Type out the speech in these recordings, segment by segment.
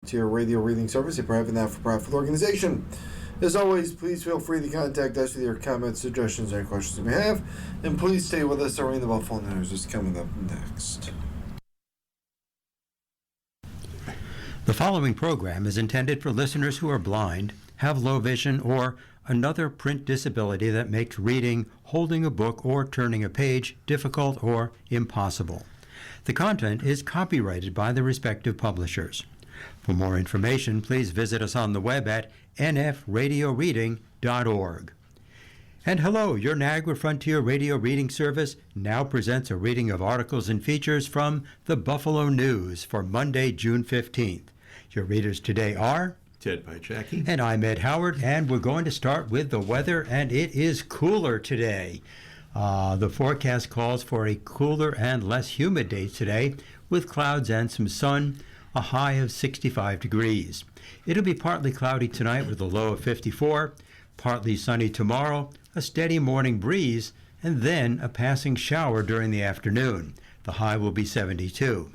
Frontier Radio Reading Service, a private, not-for-profit organization. As always, please feel free to contact us with your comments, suggestions, and questions you may have. And please stay with us. Our Rain the Buffalo News is coming up next. The following program is intended for listeners who are blind, have low vision, or another print disability that makes reading, holding a book, or turning a page difficult or impossible. The content is copyrighted by the respective publishers. For more information, please visit us on the web at nfradioreading.org. And hello, your Niagara Frontier Radio Reading Service now presents a reading of articles and features from the Buffalo News for Monday, June 15th. Your readers today are Ted Pajacki. And I'm Ed Howard, and we're going to start with the weather, and it is cooler today. The forecast calls for a cooler and less humid day today, with clouds and some sun, a high of 65 degrees. It'll be partly cloudy tonight with a low of 54, partly sunny tomorrow, a steady morning breeze, and then a passing shower during the afternoon. The high will be 72.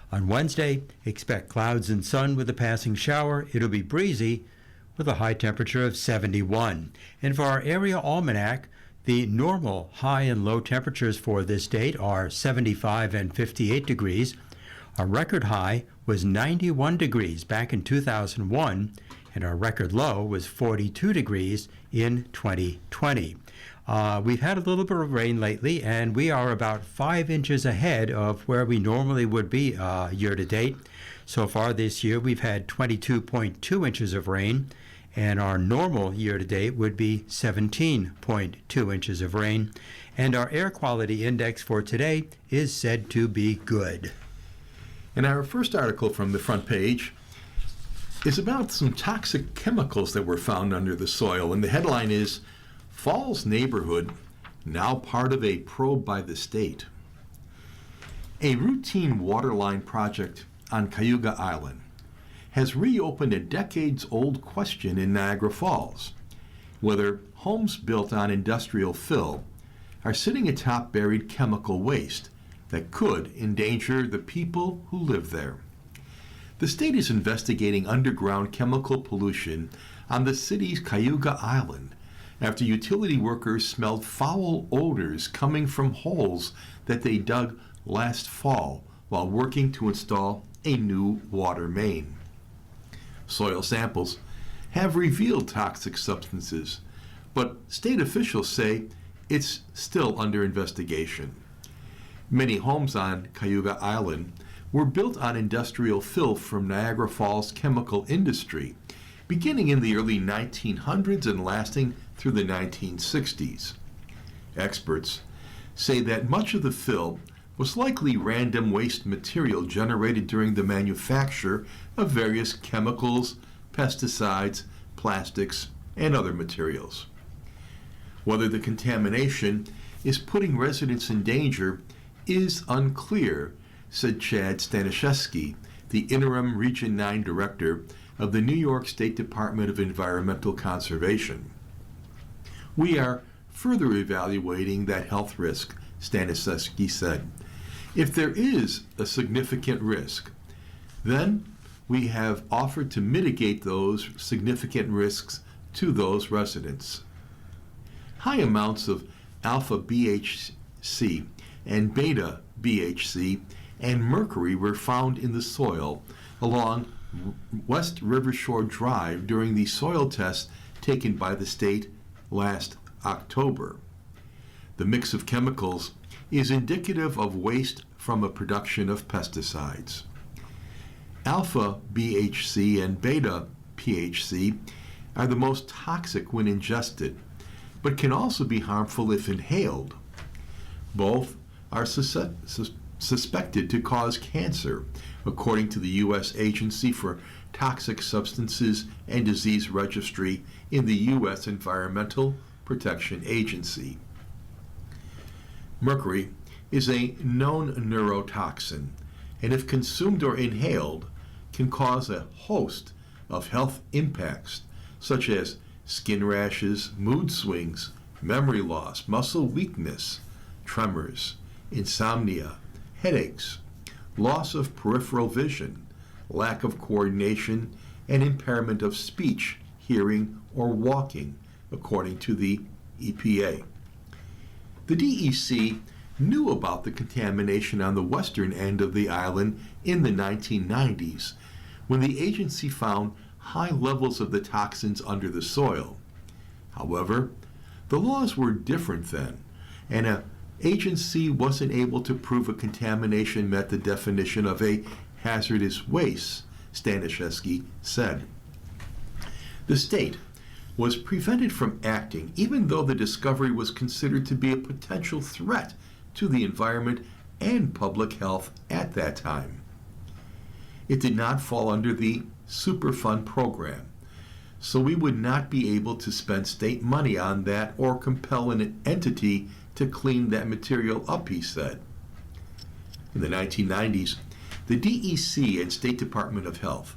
On Wednesday, expect clouds and sun with a passing shower. It'll be breezy with a high temperature of 71. And for our area almanac, the normal high and low temperatures for this date are 75 and 58 degrees. Our record high was 91 degrees back in 2001, and our record low was 42 degrees in 2020. We've had a little bit of rain lately, and we are about 5 inches ahead of where we normally would be year to date. So far this year, we've had 22.2 inches of rain, and our normal year to date would be 17.2 inches of rain. And our air quality index for today is said to be good. And our first article from the front page is about some toxic chemicals that were found under the soil. And the headline is, Falls Neighborhood Now Part of a Probe by the State. A routine waterline project on Cayuga Island has reopened a decades-old question in Niagara Falls, whether homes built on industrial fill are sitting atop buried chemical waste that could endanger the people who live there. The state is investigating underground chemical pollution on the city's Cayuga Island after utility workers smelled foul odors coming from holes that they dug last fall while working to install a new water main. Soil samples have revealed toxic substances, but state officials say it's still under investigation. Many homes on Cayuga Island were built on industrial fill from Niagara Falls chemical industry, beginning in the early 1900s and lasting through the 1960s. Experts say that much of the fill was likely random waste material generated during the manufacture of various chemicals, pesticides, plastics, and other materials. Whether the contamination is putting residents in danger is unclear, said Chad Staniszewski, the interim Region 9 director of the New York State Department of Environmental Conservation. We are further evaluating that health risk, Staniszewski said. If there is a significant risk, then we have offered to mitigate those significant risks to those residents. High amounts of alpha BHC and beta BHC and mercury were found in the soil along West Rivershore Drive during the soil tests taken by the state last October. The mix of chemicals is indicative of waste from a production of pesticides. Alpha BHC and beta PHC are the most toxic when ingested, but can also be harmful if inhaled. Both are suspected to cause cancer, according to the U.S. Agency for Toxic Substances and Disease Registry in the U.S. Environmental Protection Agency. Mercury is a known neurotoxin, and if consumed or inhaled, can cause a host of health impacts, such as skin rashes, mood swings, memory loss, muscle weakness, tremors, insomnia, headaches, loss of peripheral vision, lack of coordination, and impairment of speech, hearing, or walking, according to the EPA. The DEC knew about the contamination on the western end of the island in the 1990s, when the agency found high levels of the toxins under the soil. However, the laws were different then, and an agency wasn't able to prove a contamination met the definition of a hazardous waste, Staniszewski said. The state was prevented from acting even though the discovery was considered to be a potential threat to the environment and public health at that time. It did not fall under the Superfund program, so we would not be able to spend state money on that or compel an entity to clean that material up, he said. In the 1990s, the DEC and State Department of Health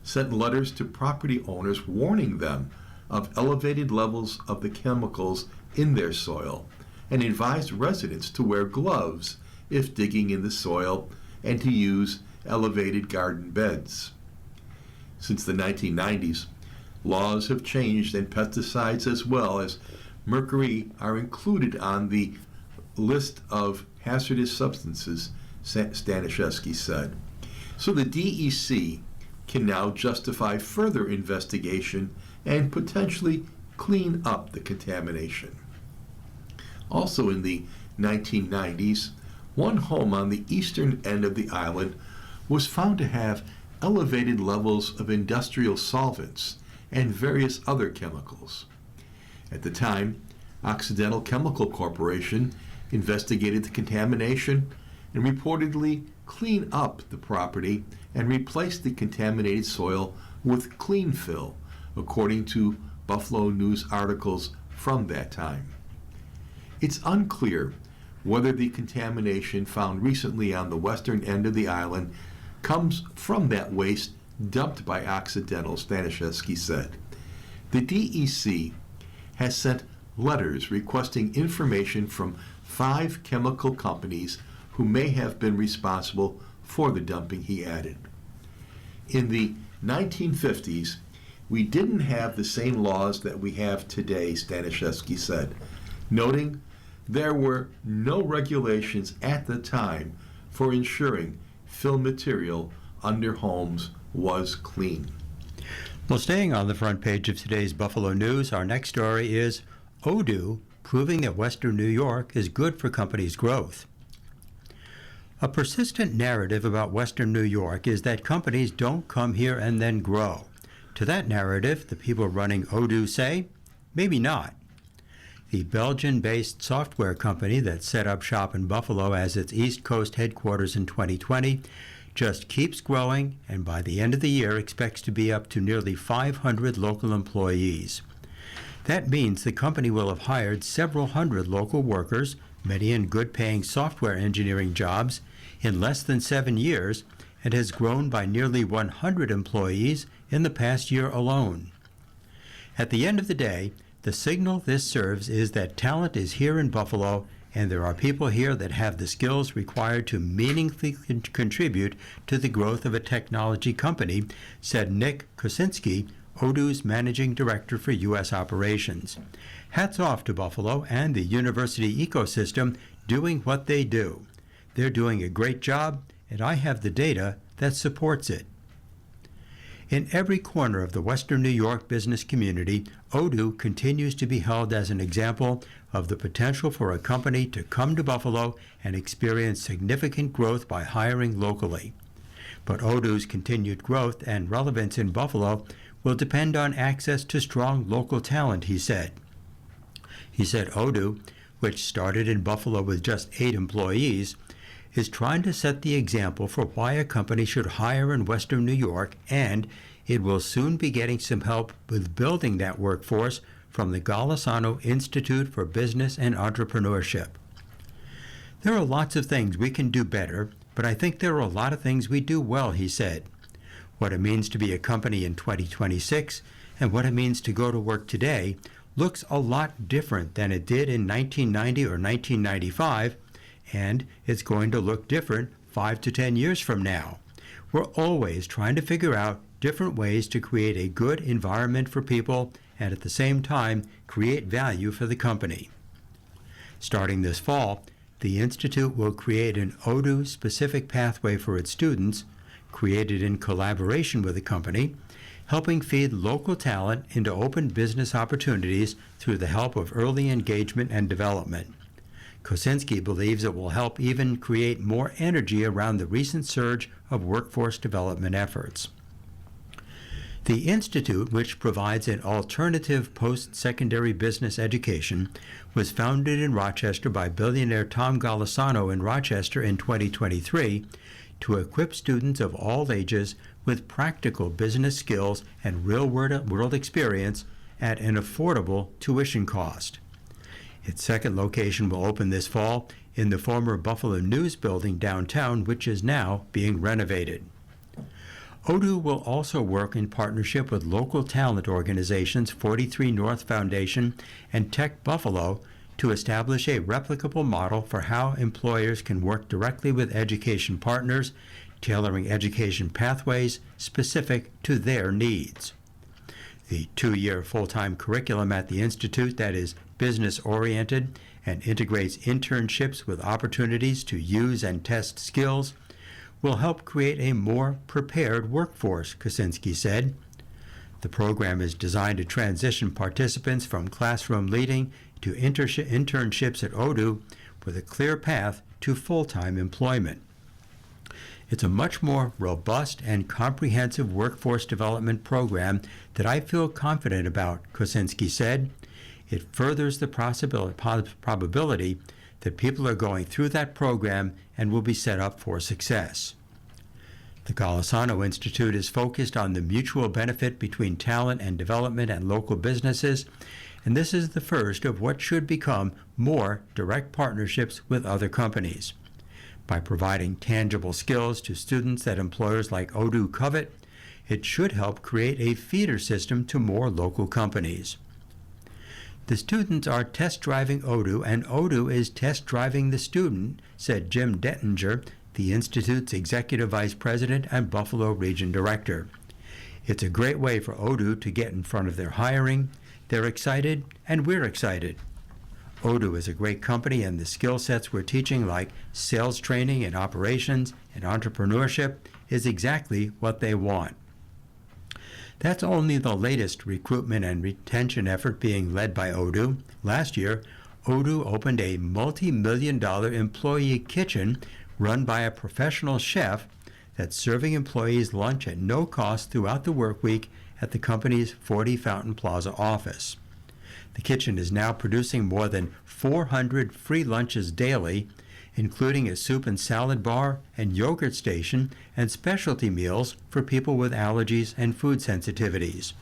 sent letters to property owners warning them of elevated levels of the chemicals in their soil and advised residents to wear gloves if digging in the soil and to use elevated garden beds. Since the 1990s, laws have changed and pesticides as well as mercury are included on the list of hazardous substances, Staniszewski said. So the DEC can now justify further investigation and potentially clean up the contamination. Also in the 1990s, one home on the eastern end of the island was found to have elevated levels of industrial solvents and various other chemicals. At the time, Occidental Chemical Corporation investigated the contamination and reportedly cleaned up the property and replaced the contaminated soil with clean fill, according to Buffalo News articles from that time. It's unclear whether the contamination found recently on the western end of the island comes from that waste dumped by Occidental, Staniszewski said. The DEC has sent letters requesting information from 5 chemical companies who may have been responsible for the dumping, he added. In the 1950s, we didn't have the same laws that we have today, Staniszewski said, noting there were no regulations at the time for ensuring fill material under homes was clean. Well, staying on the front page of today's Buffalo News, our next story is Odoo proving that Western New York is good for companies' growth. A persistent narrative about Western New York is that companies don't come here and then grow. To that narrative, the people running Odoo say, maybe not. The Belgian-based software company that set up shop in Buffalo as its East Coast headquarters in 2020 just keeps growing, and by the end of the year expects to be up to nearly 500 local employees. That means the company will have hired several hundred local workers, many in good-paying software engineering jobs, in less than 7 years, and has grown by nearly 100 employees in the past year alone. At the end of the day, the signal this serves is that talent is here in Buffalo, and there are people here that have the skills required to meaningfully contribute to the growth of a technology company, said Nick Kosinski, Odoo's managing director for U.S. operations. Hats off to Buffalo and the university ecosystem doing what they do. They're doing a great job, and I have the data that supports it. In every corner of the Western New York business community, Odoo continues to be held as an example of the potential for a company to come to Buffalo and experience significant growth by hiring locally. But Odoo's continued growth and relevance in Buffalo will depend on access to strong local talent, he said. He said Odoo, which started in Buffalo with just 8 employees, is trying to set the example for why a company should hire in Western New York, and it will soon be getting some help with building that workforce from the Golisano Institute for Business and Entrepreneurship. There are lots of things we can do better, but I think there are a lot of things we do well, he said. What it means to be a company in 2026 and what it means to go to work today looks a lot different than it did in 1990 or 1995, and it's going to look different 5 to 10 years from now. We're always trying to figure out different ways to create a good environment for people and at the same time create value for the company. Starting this fall, the Institute will create an Odoo-specific pathway for its students, created in collaboration with the company, helping feed local talent into open business opportunities through the help of early engagement and development. Kosinski believes it will help even create more energy around the recent surge of workforce development efforts. The Institute, which provides an alternative post-secondary business education, was founded in Rochester by billionaire Tom Golisano in Rochester in 2023 to equip students of all ages with practical business skills and real-world experience at an affordable tuition cost. Its second location will open this fall in the former Buffalo News building downtown, which is now being renovated. Odoo will also work in partnership with local talent organizations 43 North Foundation and Tech Buffalo to establish a replicable model for how employers can work directly with education partners, tailoring education pathways specific to their needs. The 2-year full-time curriculum at the Institute that is business-oriented and integrates internships with opportunities to use and test skills will help create a more prepared workforce, Kosinski said. The program is designed to transition participants from classroom leading to internships at Odoo with a clear path to full-time employment. It's a much more robust and comprehensive workforce development program that I feel confident about, Kosinski said. It furthers the probability that people are going through that program and will be set up for success. The Golisano Institute is focused on the mutual benefit between talent and development and local businesses, and this is the first of what should become more direct partnerships with other companies. By providing tangible skills to students that employers like Odoo covet, it should help create a feeder system to more local companies. The students are test driving Odoo, and Odoo is test driving the student, said Jim Dettinger, the Institute's Executive Vice President and Buffalo Region Director. It's a great way for Odoo to get in front of their hiring. They're excited, and we're excited. Odoo is a great company, and the skill sets we're teaching, like sales training and operations and entrepreneurship, is exactly what they want. That's only the latest recruitment and retention effort being led by Odoo. Last year, Odoo opened a multi-million-dollar employee kitchen run by a professional chef that's serving employees lunch at no cost throughout the work week at the company's 40 Fountain Plaza office. The kitchen is now producing more than 400 free lunches daily, including a soup and salad bar and yogurt station and specialty meals for people with allergies and food sensitivities.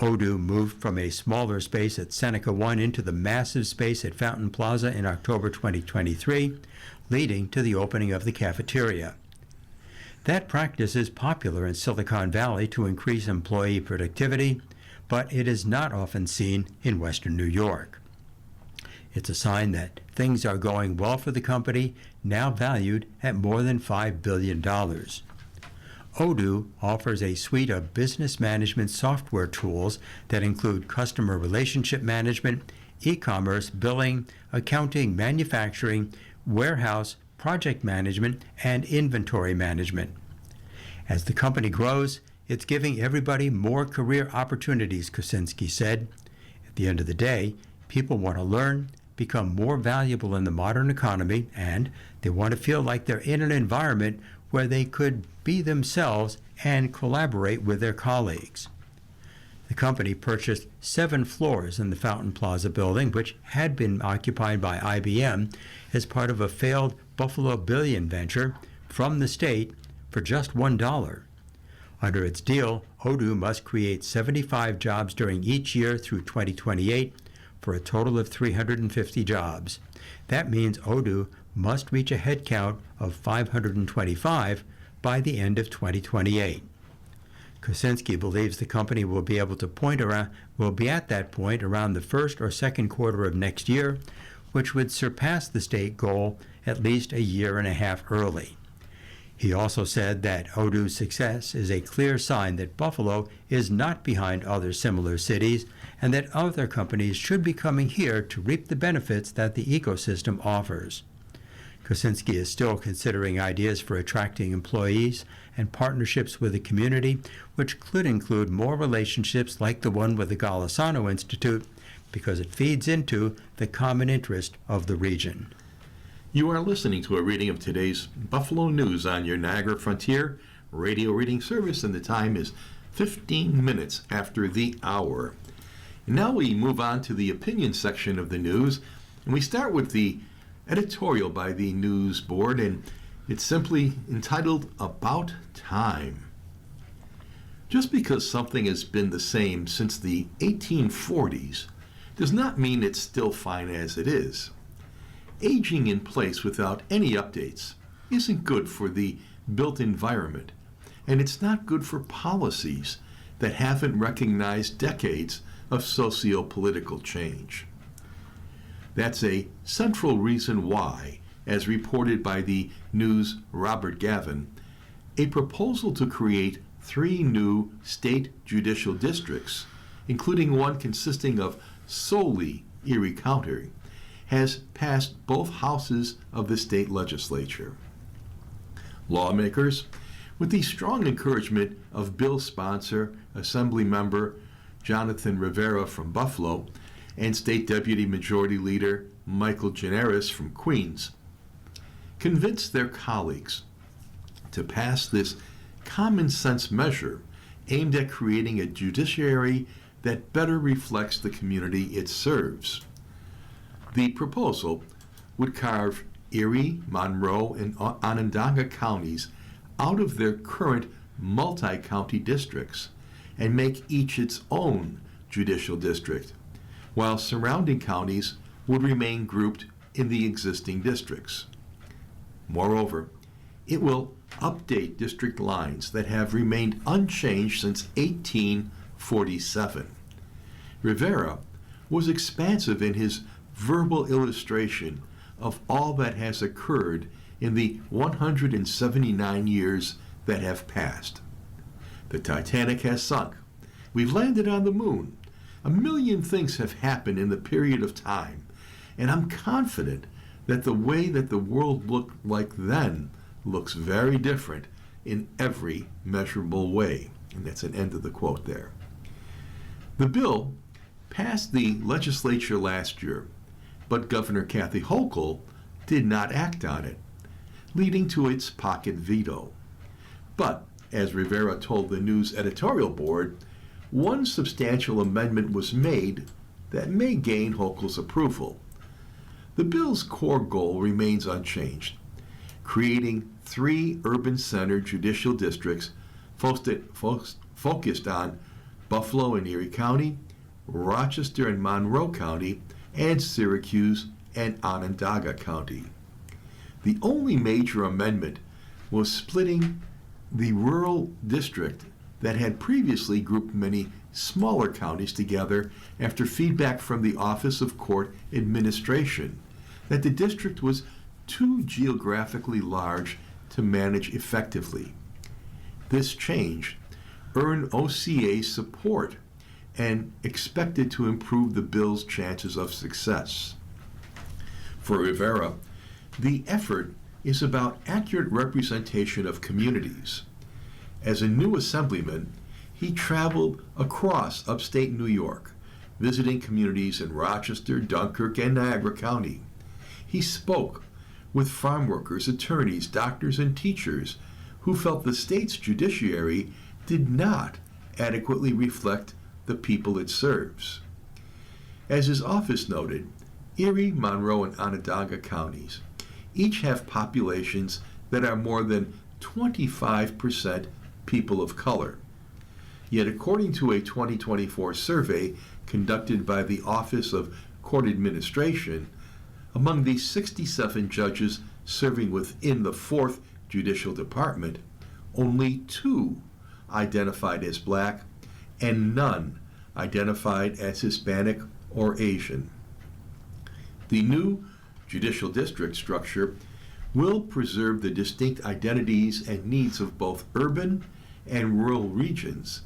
Odoo moved from a smaller space at Seneca One into the massive space at Fountain Plaza in October 2023, leading to the opening of the cafeteria. That practice is popular in Silicon Valley to increase employee productivity, but it is not often seen in Western New York. It's a sign that things are going well for the company, now valued at more than $5 billion. Odoo offers a suite of business management software tools that include customer relationship management, e-commerce, billing, accounting, manufacturing, warehouse, project management, and inventory management. As the company grows, it's giving everybody more career opportunities, Kosinski said. At the end of the day, people want to learn, become more valuable in the modern economy, and they want to feel like they're in an environment where they could be themselves and collaborate with their colleagues. The company purchased 7 floors in the Fountain Plaza building, which had been occupied by IBM as part of a failed Buffalo Billion venture from the state for just $1. Under its deal, Odoo must create 75 jobs during each year through 2028 for a total of 350 jobs. That means Odoo must reach a headcount of 525 by the end of 2028. Kosinski believes the company will be at that point around the first or second quarter of next year, which would surpass the state goal at least a year and a half early. He also said that Odoo's success is a clear sign that Buffalo is not behind other similar cities and that other companies should be coming here to reap the benefits that the ecosystem offers. Kosinski is still considering ideas for attracting employees and partnerships with the community, which could include more relationships like the one with the Golisano Institute, because it feeds into the common interest of the region. You are listening to a reading of today's Buffalo News on your Niagara Frontier radio reading service, and the time is 15 minutes after the hour. And now we move on to the opinion section of the news, and we start with the editorial by the News Board, and it's simply entitled About Time. Just because something has been the same since the 1840s does not mean it's still fine as it is. Aging in place without any updates isn't good for the built environment, and it's not good for policies that haven't recognized decades of socio-political change. That's a central reason why, as reported by the News' Robert Gavin, a proposal to create 3 new state judicial districts, including one consisting of solely Erie County, has passed both houses of the state legislature. Lawmakers, with the strong encouragement of bill sponsor, Assembly Member Jonathan Rivera from Buffalo, and State Deputy Majority Leader Michael Generis from Queens, convinced their colleagues to pass this common sense measure aimed at creating a judiciary that better reflects the community it serves. The proposal would carve Erie, Monroe, and Onondaga counties out of their current multi-county districts and make each its own judicial district, while surrounding counties would remain grouped in the existing districts. Moreover, it will update district lines that have remained unchanged since 1847. Rivera was expansive in his verbal illustration of all that has occurred in the 179 years that have passed. The Titanic has sunk. We've landed on the moon. A million things have happened in the period of time, and I'm confident that the way that the world looked like then looks very different in every measurable way. And that's an end of the quote there. The bill passed the legislature last year, but Governor Kathy Hochul did not act on it, leading to its pocket veto. But, as Rivera told the News editorial board, one substantial amendment was made that may gain Hochul's approval. The bill's core goal remains unchanged, creating 3 urban center judicial districts focused on Buffalo and Erie County, Rochester and Monroe County, and Syracuse and Onondaga County. The only major amendment was splitting the rural district that had previously grouped many smaller counties together after feedback from the Office of Court Administration that the district was too geographically large to manage effectively. This change earned OCA support and expected to improve the bill's chances of success. For Rivera, the effort is about accurate representation of communities. As a new assemblyman, he traveled across upstate New York, visiting communities in Rochester, Dunkirk, and Niagara County. He spoke with farm workers, attorneys, doctors, and teachers who felt the state's judiciary did not adequately reflect the people it serves. As his office noted, Erie, Monroe, and Onondaga counties each have populations that are more than 25% people of color. Yet according to a 2024 survey conducted by the Office of Court Administration, among the 67 judges serving within the 4th Judicial Department, only 2 identified as black and none identified as Hispanic or Asian. The new judicial district structure will preserve the distinct identities and needs of both urban and rural regions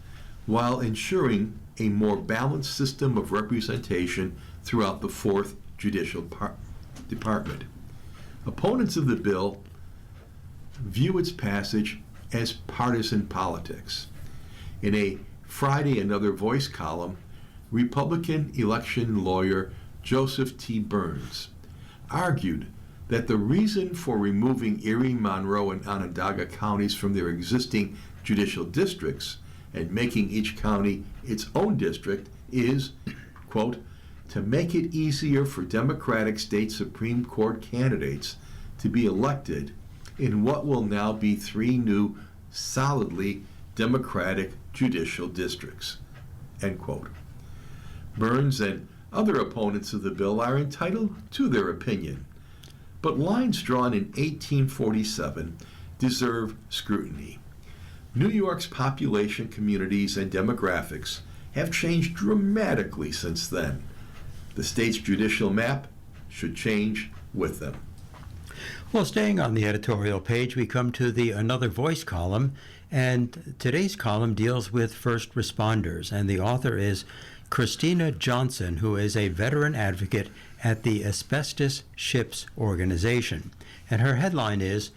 while ensuring a more balanced system of representation throughout the 4th Judicial Department. Opponents of the bill view its passage as partisan politics. In a Friday Another Voice column, Republican election lawyer Joseph T. Burns argued that the reason for removing Erie, Monroe, and Onondaga counties from their existing judicial districts and making each county its own district is, quote, to make it easier for Democratic state Supreme Court candidates to be elected in what will now be 3 new, solidly Democratic judicial districts, end quote. Burns and other opponents of the bill are entitled to their opinion, but lines drawn in 1847 deserve scrutiny. New York's population, communities, and demographics have changed dramatically since then. The state's judicial map should change with them. Well, staying on the editorial page, we come to the Another Voice column, and today's column deals with first responders, and the author is Christina Johnson, who is a veteran advocate at the Asbestos Ships Organization. And her headline is,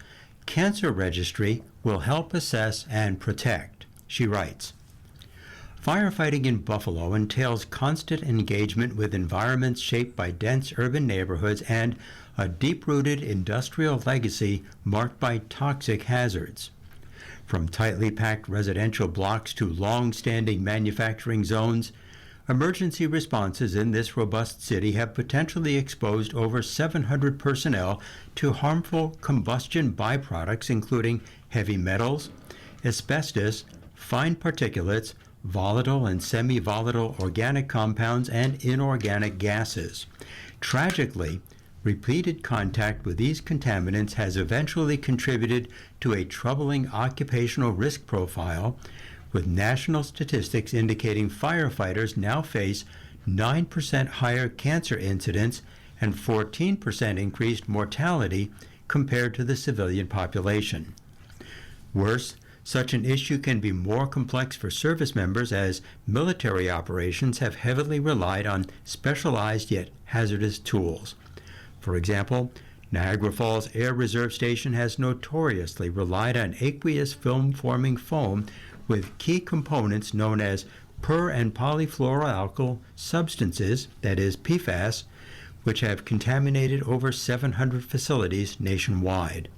Cancer Registry Will Help Assess and Protect. She writes, firefighting in Buffalo entails constant engagement with environments shaped by dense urban neighborhoods and a deep-rooted industrial legacy marked by toxic hazards. From tightly packed residential blocks to long-standing manufacturing zones, emergency responses in this robust city have potentially exposed over 700 personnel to harmful combustion byproducts including heavy metals, asbestos, fine particulates, volatile and semi-volatile organic compounds, and inorganic gases. Tragically, repeated contact with these contaminants has eventually contributed to a troubling occupational risk profile, with national statistics indicating firefighters now face 9% higher cancer incidence and 14% increased mortality compared to the civilian population. Worse, such an issue can be more complex for service members as military operations have heavily relied on specialized yet hazardous tools. For example, Niagara Falls Air Reserve Station has notoriously relied on aqueous film-forming foam with key components known as per- and polyfluoroalkyl substances, that is PFAS, which have contaminated over 700 facilities nationwide.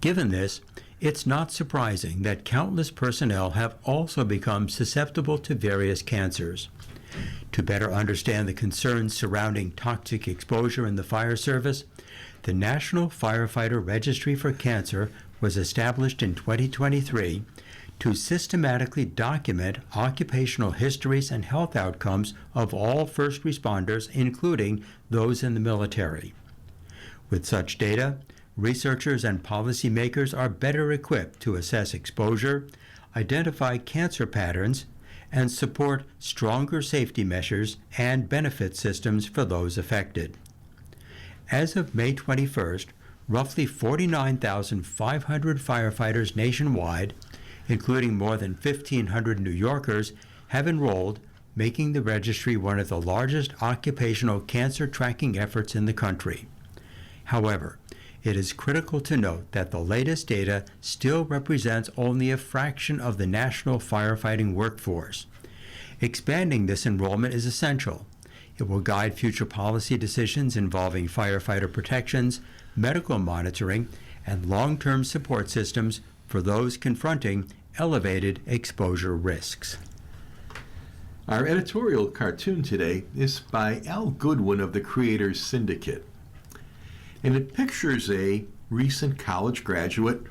Given this, it's not surprising that countless personnel have also become susceptible to various cancers. To better understand the concerns surrounding toxic exposure in the fire service, the National Firefighter Registry for Cancer was established in 2023 to systematically document occupational histories and health outcomes of all first responders, including those in the military. With such data, researchers and policymakers are better equipped to assess exposure, identify cancer patterns, and support stronger safety measures and benefit systems for those affected. As of May 21st, roughly 49,500 firefighters nationwide, including more than 1,500 New Yorkers, have enrolled, making the registry one of the largest occupational cancer tracking efforts in the country. However, it is critical to note that the latest data still represents only a fraction of the national firefighting workforce. Expanding this enrollment is essential. It will guide future policy decisions involving firefighter protections, medical monitoring, and long-term support systems for those confronting elevated exposure risks. Our editorial cartoon today is by Al Goodwin of the Creators Syndicate. And it pictures a recent college graduate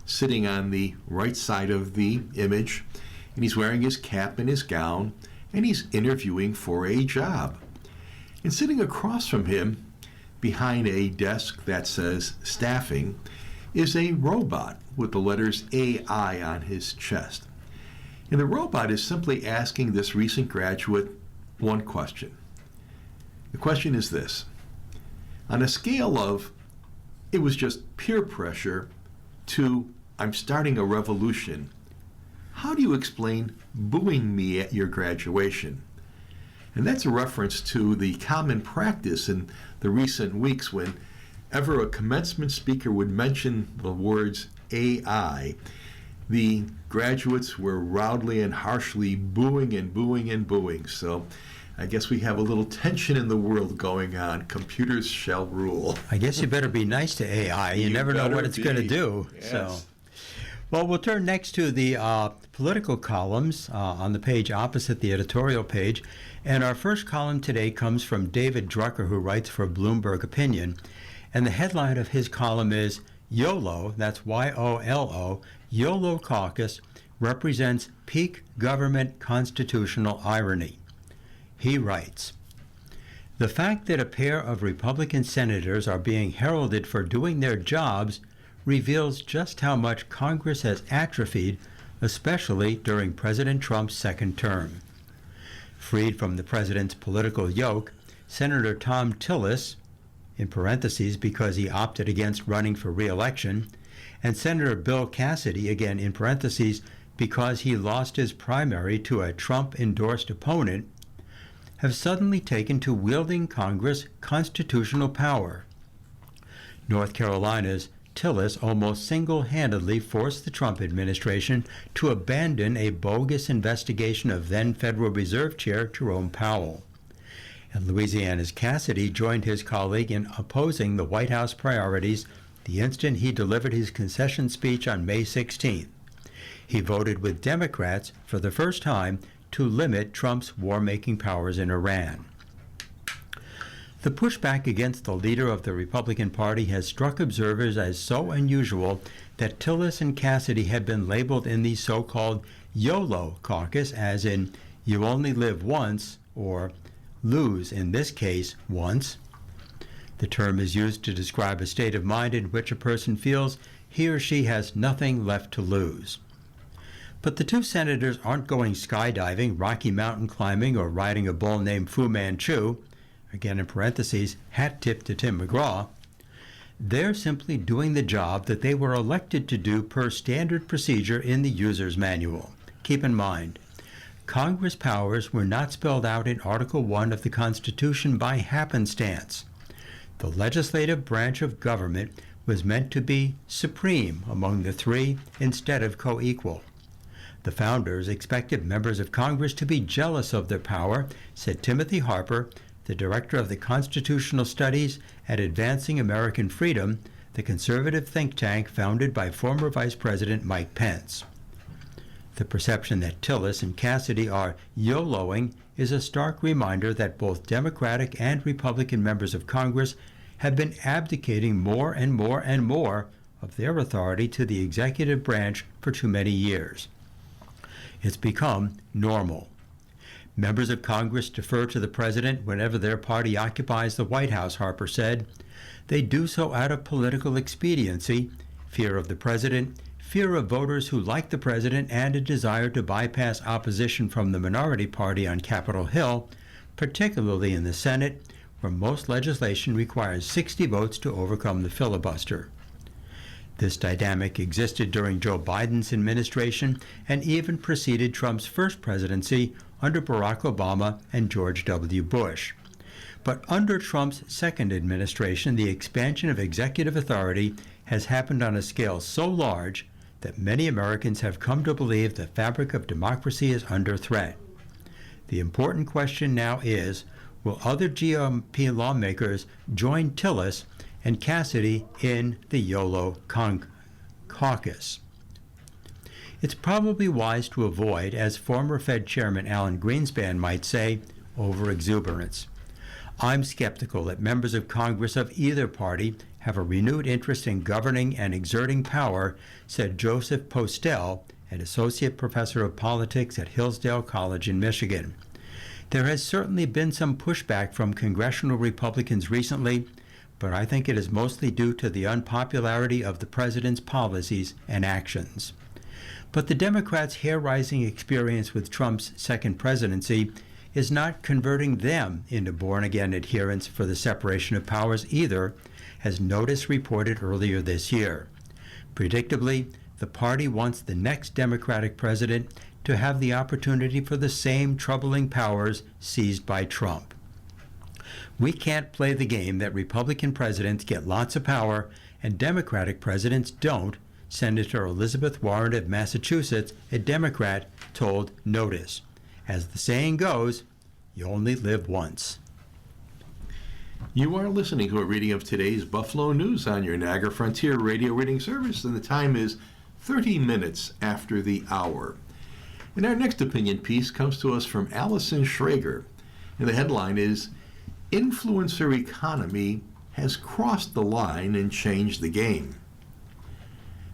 sitting on the right side of the image, and he's wearing his cap and his gown, and he's interviewing for a job. And sitting across from him, behind a desk that says staffing, is a robot with the letters AI on his chest. And the robot is simply asking this recent graduate one question. The question is this: on a scale of it was just peer pressure to, I'm starting a revolution. How do you explain booing me at your graduation? And that's a reference to the common practice in the recent weeks whenever a commencement speaker would mention the words AI, the graduates were loudly and harshly booing and booing and booing. So I guess we have a little tension in the world going on. Computers shall rule. I guess you better be nice to AI. You never know what it's going to do. Yes. So, well, we'll turn next to the political columns on the page opposite the editorial page. And our first column today comes from David Drucker, who writes for Bloomberg Opinion. And the headline of his column is YOLO, that's Y-O-L-O, YOLO caucus represents peak government constitutional irony. He writes, the fact that a pair of Republican senators are being heralded for doing their jobs reveals just how much Congress has atrophied, especially during President Trump's second term. Freed from the president's political yoke, Senator Thom Tillis, in parentheses because he opted against running for re-election, and Senator Bill Cassidy, again in parentheses, because he lost his primary to a Trump-endorsed opponent, have suddenly taken to wielding Congress' constitutional power. North Carolina's Tillis almost single-handedly forced the Trump administration to abandon a bogus investigation of then Federal Reserve Chair Jerome Powell. And Louisiana's Cassidy joined his colleague in opposing the White House priorities the instant he delivered his concession speech on May 16th. He voted with Democrats for the first time to limit Trump's war-making powers in Iran. The pushback against the leader of the Republican Party has struck observers as so unusual that Tillis and Cassidy have been labeled in the so-called YOLO caucus, as in you only live once, or lose, in this case, once. The term is used to describe a state of mind in which a person feels he or she has nothing left to lose. But the two senators aren't going skydiving, Rocky Mountain climbing, or riding a bull named Fu Manchu, again in parentheses, hat tip to Tim McGraw. They're simply doing the job that they were elected to do per standard procedure in the user's manual. Keep in mind, Congress powers were not spelled out in Article 1 of the Constitution by happenstance. The legislative branch of government was meant to be supreme among the three instead of co-equal. The founders expected members of Congress to be jealous of their power, said Timothy Harper, the director of the Constitutional Studies at Advancing American Freedom, the conservative think tank founded by former Vice President Mike Pence. The perception that Tillis and Cassidy are YOLOing is a stark reminder that both Democratic and Republican members of Congress have been abdicating more and more and more of their authority to the executive branch for too many years. It's become normal. Members of Congress defer to the president whenever their party occupies the White House, Harper said. They do so out of political expediency, fear of the president, fear of voters who like the president, and a desire to bypass opposition from the minority party on Capitol Hill, particularly in the Senate, where most legislation requires 60 votes to overcome the filibuster. This dynamic existed during Joe Biden's administration and even preceded Trump's first presidency under Barack Obama and George W. Bush. But under Trump's second administration, the expansion of executive authority has happened on a scale so large that many Americans have come to believe the fabric of democracy is under threat. The important question now is, will other GOP lawmakers join Tillis and Cassidy in the YOLO caucus? It's probably wise to avoid, as former Fed Chairman Alan Greenspan might say, overexuberance. I'm skeptical that members of Congress of either party have a renewed interest in governing and exerting power, said Joseph Postel, an associate professor of politics at Hillsdale College in Michigan. There has certainly been some pushback from congressional Republicans recently, but I think it is mostly due to the unpopularity of the president's policies and actions. But the Democrats' hair-raising experience with Trump's second presidency is not converting them into born-again adherents for the separation of powers either, as Notice reported earlier this year. Predictably, the party wants the next Democratic president to have the opportunity for the same troubling powers seized by Trump. We can't play the game that Republican presidents get lots of power and Democratic presidents don't, Senator Elizabeth Warren of Massachusetts, a Democrat, told Notice. As the saying goes, you only live once. You are listening to a reading of today's Buffalo News on your Niagara Frontier Radio Reading Service, and the time is 30 minutes after the hour. And our next opinion piece comes to us from Allison Schrager, and the headline is, Influencer Economy Has Crossed the Line and Changed the Game.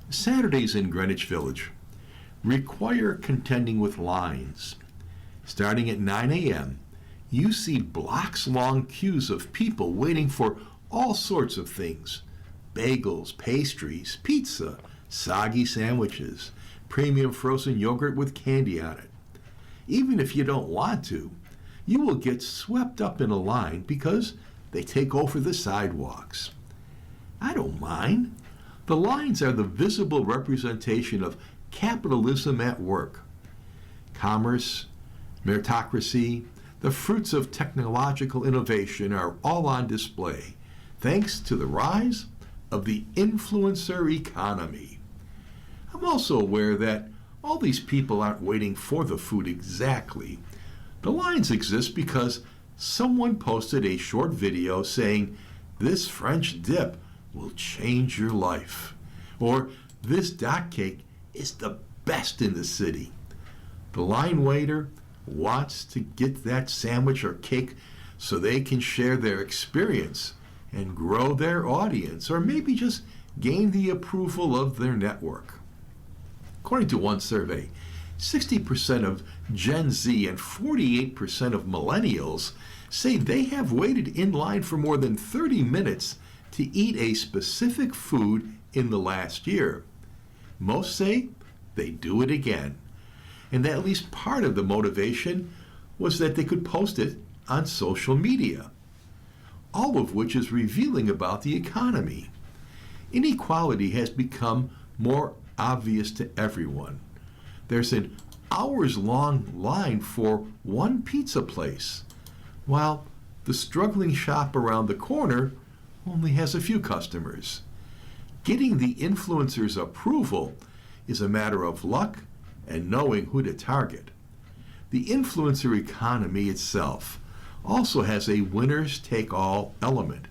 Saturdays in Greenwich Village require contending with lines. Starting at 9 a.m., you see blocks-long queues of people waiting for all sorts of things: bagels, pastries, pizza, soggy sandwiches, premium frozen yogurt with candy on it. Even if you don't want to, you will get swept up in a line because they take over the sidewalks. I don't mind. The lines are the visible representation of capitalism at work. Commerce, meritocracy, the fruits of technological innovation are all on display, thanks to the rise of the influencer economy. I'm also aware that all these people aren't waiting for the food exactly. The lines exist because someone posted a short video saying, "This French dip will change your life," or "This dot cake is the best in the city." The line waiter wants to get that sandwich or cake so they can share their experience and grow their audience, or maybe just gain the approval of their network. According to one survey, 60% of Gen Z and 48% of millennials say they have waited in line for more than 30 minutes to eat a specific food in the last year. Most say they do it again, and that at least part of the motivation was that they could post it on social media, all of which is revealing about the economy. Inequality has become more obvious to everyone. There's an hours-long line for one pizza place, while the struggling shop around the corner only has a few customers. Getting the influencer's approval is a matter of luck and knowing who to target. The influencer economy itself also has a winners-take-all element,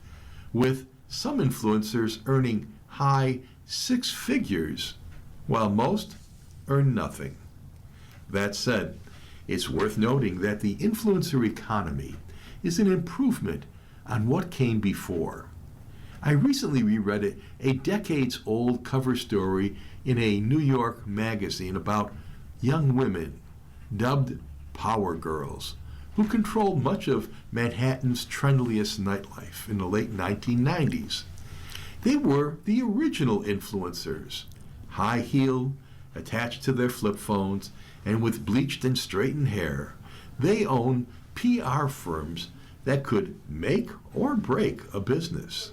with some influencers earning high six figures, while most earn nothing. That said, it's worth noting that the influencer economy is an improvement on what came before. I recently reread a decades-old cover story in a New York magazine about young women dubbed Power Girls, who controlled much of Manhattan's trendiest nightlife in the late 1990s. They were the original influencers, high-heeled, attached to their flip phones, and with bleached and straightened hair. They own PR firms that could make or break a business.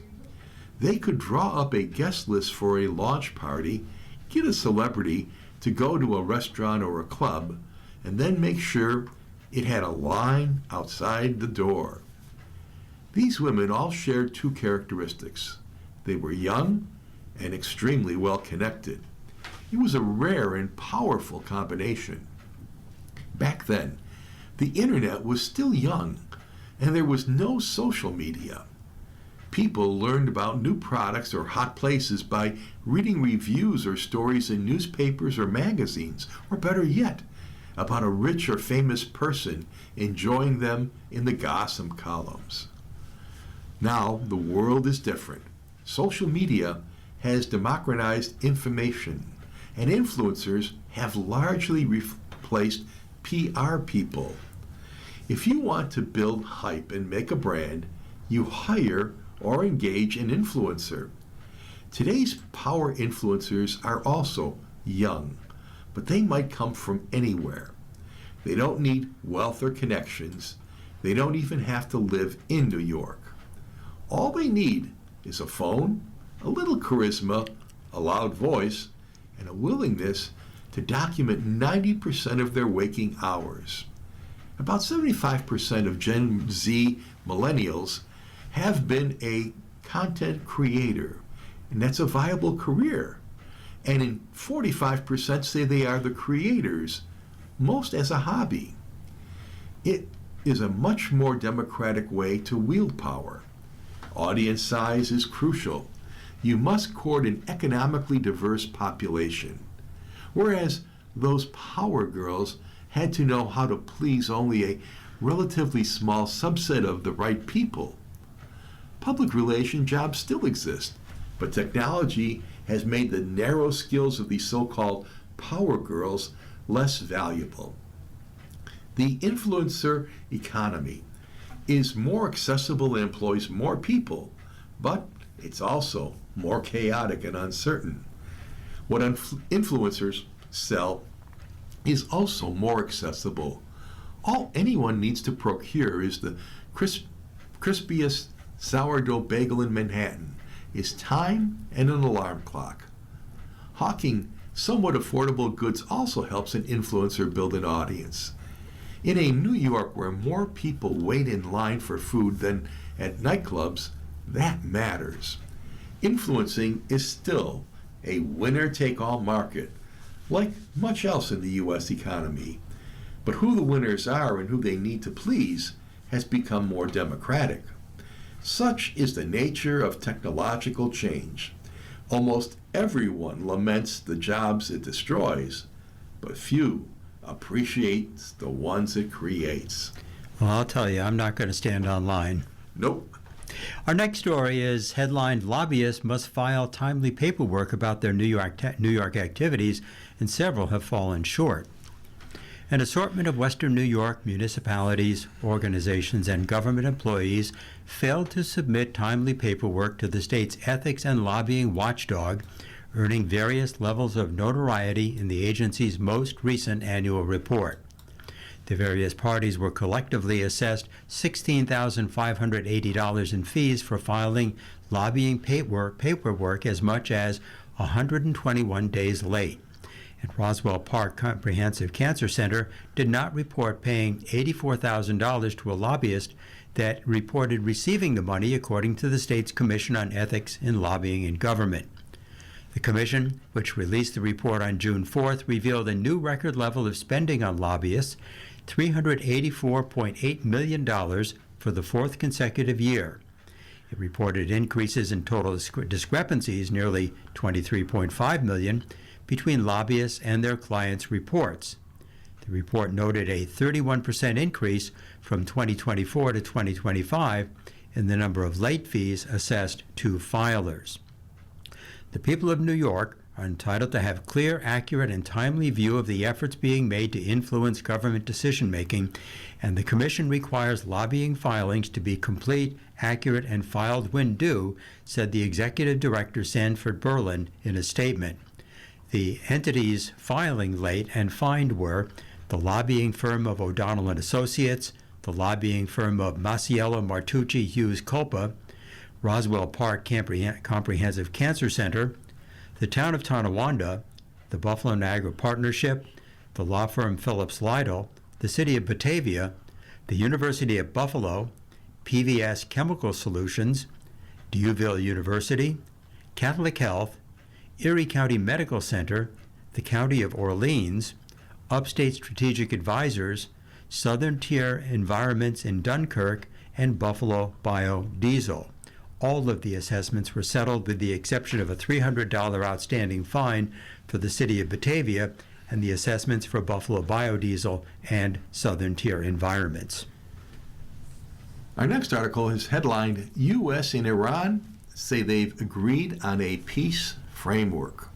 They could draw up a guest list for a launch party, get a celebrity to go to a restaurant or a club, and then make sure it had a line outside the door. These women all shared two characteristics. They were young and extremely well connected. It was a rare and powerful combination. Back then, the internet was still young, and there was no social media. People learned about new products or hot places by reading reviews or stories in newspapers or magazines, or better yet, about a rich or famous person enjoying them in the gossip columns. Now, the world is different. Social media has democratized information, and influencers have largely replaced PR people. If you want to build hype and make a brand, you hire or engage an influencer. Today's power influencers are also young, but they might come from anywhere. They don't need wealth or connections. They don't even have to live in New York. All they need is a phone, a little charisma, a loud voice, and a willingness to document 90% of their waking hours. About 75% of Gen Z millennials have been a content creator, and that's a viable career. And 45% say they are the creators, most as a hobby. It is a much more democratic way to wield power. Audience size is crucial. You must court an economically diverse population. Whereas those power girls had to know how to please only a relatively small subset of the right people. Public relation jobs still exist, but technology has made the narrow skills of these so-called power girls less valuable. The influencer economy is more accessible and employs more people, but it's also more chaotic and uncertain. What influencers sell is also more accessible. All anyone needs to procure is the crispiest sourdough bagel in Manhattan, is time and an alarm clock. Hawking somewhat affordable goods also helps an influencer build an audience. In a New York where more people wait in line for food than at nightclubs, that matters. Influencing is still a winner-take-all market, like much else in the U.S. economy. But who the winners are and who they need to please has become more democratic. Such is the nature of technological change. Almost everyone laments the jobs it destroys, but few appreciate the ones it creates. Well, I'll tell you, I'm not going to stand online. Nope. Our next story is headlined, "Lobbyists must file timely paperwork about their New York activities, and several have fallen short." An assortment of Western New York municipalities, organizations, and government employees failed to submit timely paperwork to the state's ethics and lobbying watchdog, earning various levels of notoriety in the agency's most recent annual report. The various parties were collectively assessed $16,580 in fees for filing lobbying paperwork as much as 121 days late. And Roswell Park Comprehensive Cancer Center did not report paying $84,000 to a lobbyist that reported receiving the money, according to the state's Commission on Ethics in Lobbying and Government. The commission, which released the report on June 4th, revealed a new record level of spending on lobbyists, $384.8 million for the fourth consecutive year. It reported increases in total discrepancies, nearly $23.5 million, between lobbyists and their clients' reports. The report noted a 31% increase from 2024 to 2025 in the number of late fees assessed to filers. The people of New York are entitled to have clear, accurate, and timely view of the efforts being made to influence government decision-making, and the Commission requires lobbying filings to be complete, accurate, and filed when due, said the Executive Director Sanford Berlin in a statement. The entities filing late and fined were the lobbying firm of O'Donnell and Associates, the lobbying firm of Masiello Martucci Hughes Culpa, Roswell Park Comprehensive Cancer Center, the Town of Tonawanda, the Buffalo Niagara Partnership, the law firm Phillips Lytle, the City of Batavia, the University of Buffalo, PVS Chemical Solutions, Duville University, Catholic Health, Erie County Medical Center, the County of Orleans, Upstate Strategic Advisors, Southern Tier Environments in Dunkirk, and Buffalo Biodiesel. All of the assessments were settled with the exception of a $300 outstanding fine for the City of Batavia and the assessments for Buffalo Biodiesel and Southern Tier Environments. Our next article is headlined, U.S. and Iran say they've agreed on a peace framework.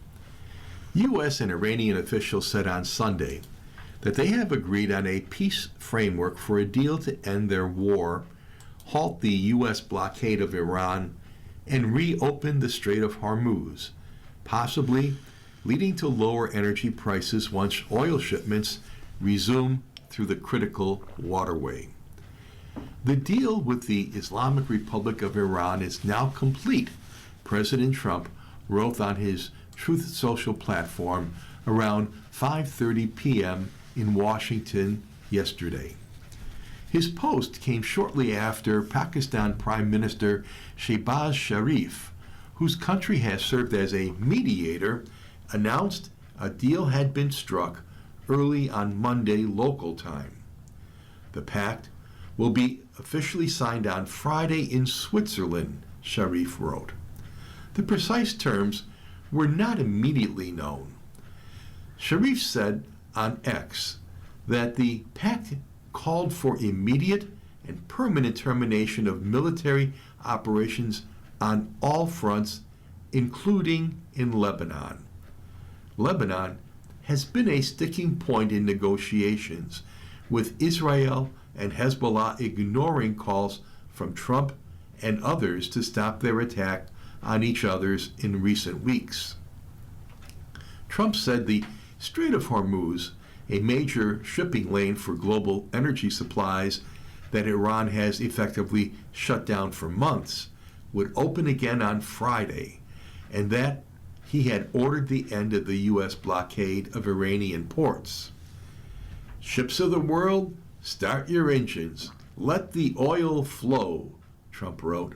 U.S. and Iranian officials said on Sunday that they have agreed on a peace framework for a deal to end their war, halt the U.S. blockade of Iran, and reopen the Strait of Hormuz, possibly leading to lower energy prices once oil shipments resume through the critical waterway. The deal with the Islamic Republic of Iran is now complete, President Trump wrote on his Truth Social platform around 5:30 p.m. in Washington yesterday. His post came shortly after Pakistan Prime Minister Shehbaz Sharif, whose country has served as a mediator, announced a deal had been struck early on Monday local time. The pact will be officially signed on Friday in Switzerland, Sharif wrote. The precise terms were not immediately known. Sharif said on X that the pact called for immediate and permanent termination of military operations on all fronts, including in Lebanon. Lebanon has been a sticking point in negotiations, with Israel and Hezbollah ignoring calls from Trump and others to stop their attack on each other's in recent weeks. Trump said the Strait of Hormuz, a major shipping lane for global energy supplies that Iran has effectively shut down for months, would open again on Friday, and that he had ordered the end of the U.S. blockade of Iranian ports. Ships of the world, start your engines. Let the oil flow, Trump wrote.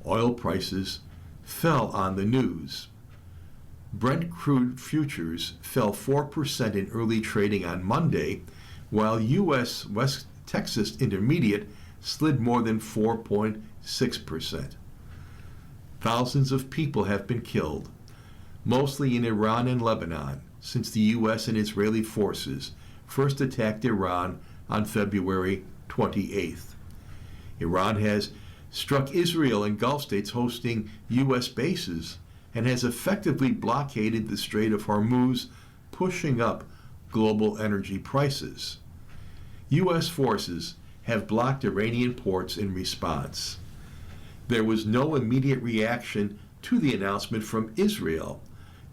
Oil prices fell on the news. Brent crude futures fell 4% in early trading on Monday, while U.S. West Texas Intermediate slid more than 4.6%. Thousands of people have been killed, mostly in Iran and Lebanon, since the U.S. and Israeli forces first attacked Iran on February 28th. Iran has struck Israel and Gulf states hosting U.S. bases and has effectively blockaded the Strait of Hormuz, pushing up global energy prices. U.S. forces have blocked Iranian ports in response. There was no immediate reaction to the announcement from Israel,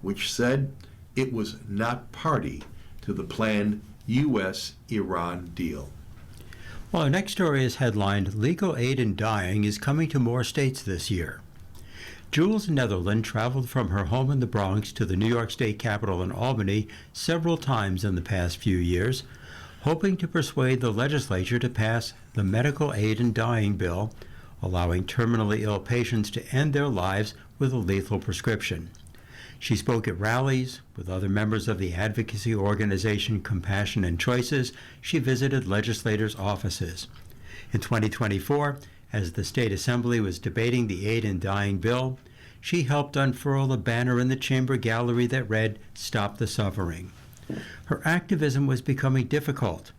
which said it was not party to the planned U.S.-Iran deal. Well, our next story is headlined, Legal Aid in Dying is coming to more states this year. Jules Netherland traveled from her home in the Bronx to the New York State Capitol in Albany several times in the past few years, hoping to persuade the legislature to pass the Medical Aid in Dying bill, allowing terminally ill patients to end their lives with a lethal prescription. She spoke at rallies with other members of the advocacy organization Compassion and Choices. She visited legislators' offices. In 2024, as the state assembly was debating the Aid in Dying bill, she helped unfurl a banner in the chamber gallery that read, "Stop the Suffering." Her activism was becoming difficult.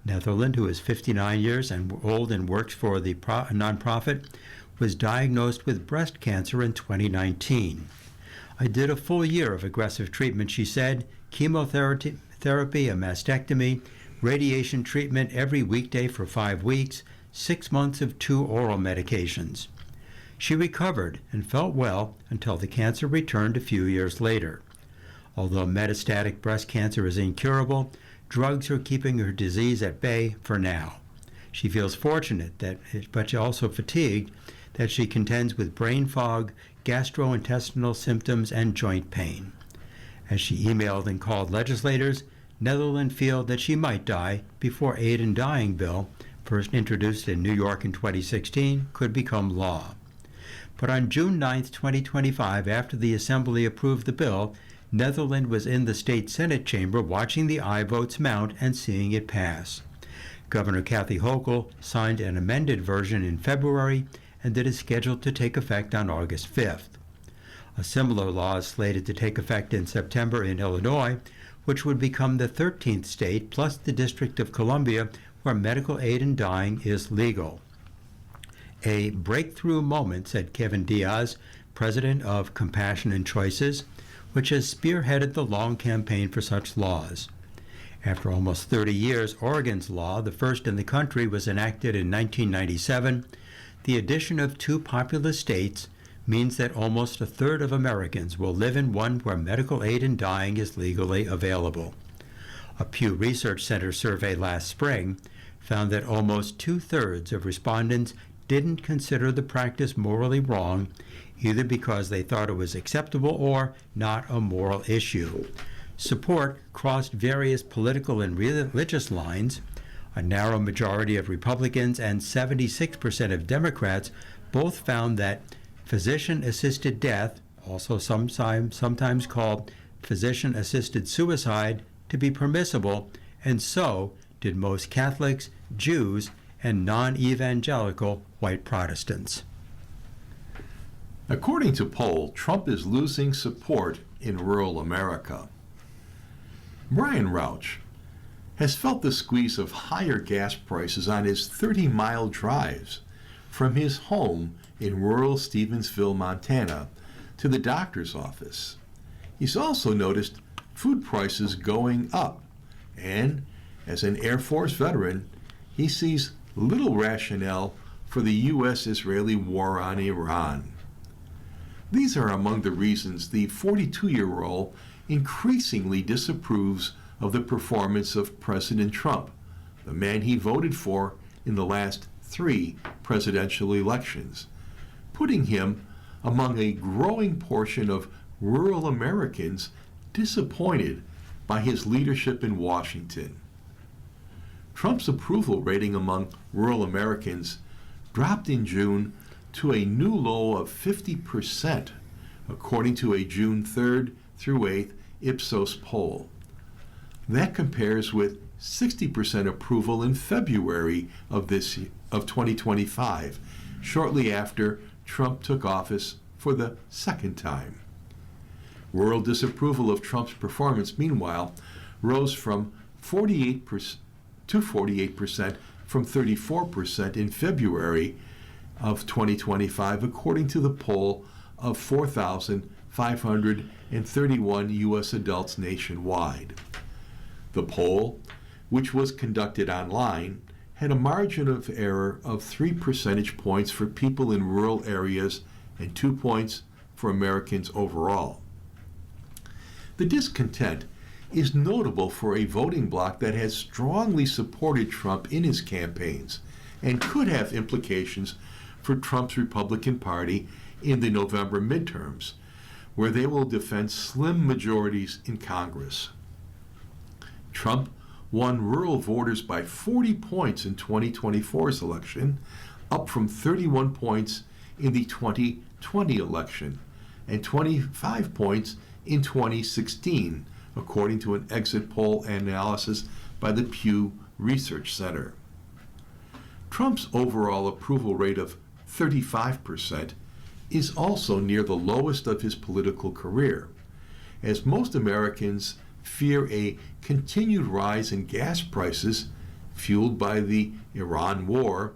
Netherland, who is 59 years and old and works for the nonprofit, was diagnosed with breast cancer in 2019. "I did a full year of aggressive treatment," she said, "chemotherapy, a mastectomy, radiation treatment every weekday for 5 weeks, 6 months of 2 oral medications." She recovered and felt well until the cancer returned a few years later. Although metastatic breast cancer is incurable, drugs are keeping her disease at bay for now. She feels fortunate, but also fatigued, that she contends with brain fog, gastrointestinal symptoms, and joint pain. As she emailed and called legislators, Netherland feels that she might die before Aid in Dying bill, first introduced in New York in 2016, could become law. But on June 9, 2025, after the Assembly approved the bill, Netherland was in the state Senate chamber watching the aye votes mount and seeing it pass. Governor Kathy Hochul signed an amended version in February, and it is scheduled to take effect on August 5th. A similar law is slated to take effect in September in Illinois, which would become the 13th state plus the District of Columbia where medical aid in dying is legal. A breakthrough moment, said Kevin Diaz, president of Compassion and Choices, which has spearheaded the long campaign for such laws. After almost 30 years, Oregon's law, the first in the country, was enacted in 1997. The addition of 2 populous states means that almost a third of Americans will live in one where medical aid in dying is legally available. A Pew Research Center survey last spring found that almost 2/3 of respondents didn't consider the practice morally wrong, either because they thought it was acceptable or not a moral issue. Support crossed various political and religious lines. A narrow majority of Republicans and 76% of Democrats both found that physician-assisted death, also sometimes called physician-assisted suicide, to be permissible, and so did most Catholics, Jews, and non-evangelical white Protestants. According to poll, Trump is losing support in rural America. Brian Rauch has felt the squeeze of higher gas prices on his 30-mile drives from his home in rural Stevensville, Montana, to the doctor's office. He's also noticed food prices going up, and as an Air Force veteran, he sees little rationale for the U.S.-Israeli war on Iran. These are among the reasons the 42-year-old increasingly disapproves of the performance of President Trump, the man he voted for in the last 3 presidential elections, putting him among a growing portion of rural Americans disappointed by his leadership in Washington. Trump's approval rating among rural Americans dropped in June to a new low of 50%, according to a June 3rd through 8th Ipsos poll. That compares with 60% approval in February of 2025, shortly after Trump took office for the second time. Rural disapproval of Trump's performance, meanwhile, rose from 48% to 48% from 34% in February of 2025, according to the poll of 4,531 U.S. adults nationwide. The poll, which was conducted online, had a margin of error of 3 percentage points for people in rural areas and 2 points for Americans overall. The discontent is notable for a voting bloc that has strongly supported Trump in his campaigns and could have implications for Trump's Republican Party in the November midterms, where they will defend slim majorities in Congress. Trump won rural voters by 40 points in 2024's election, up from 31 points in the 2020 election and 25 points in 2016, according to an exit poll analysis by the Pew Research Center. Trump's overall approval rate of 35% is also near the lowest of his political career, as most Americans fear a continued rise in gas prices fueled by the Iran war,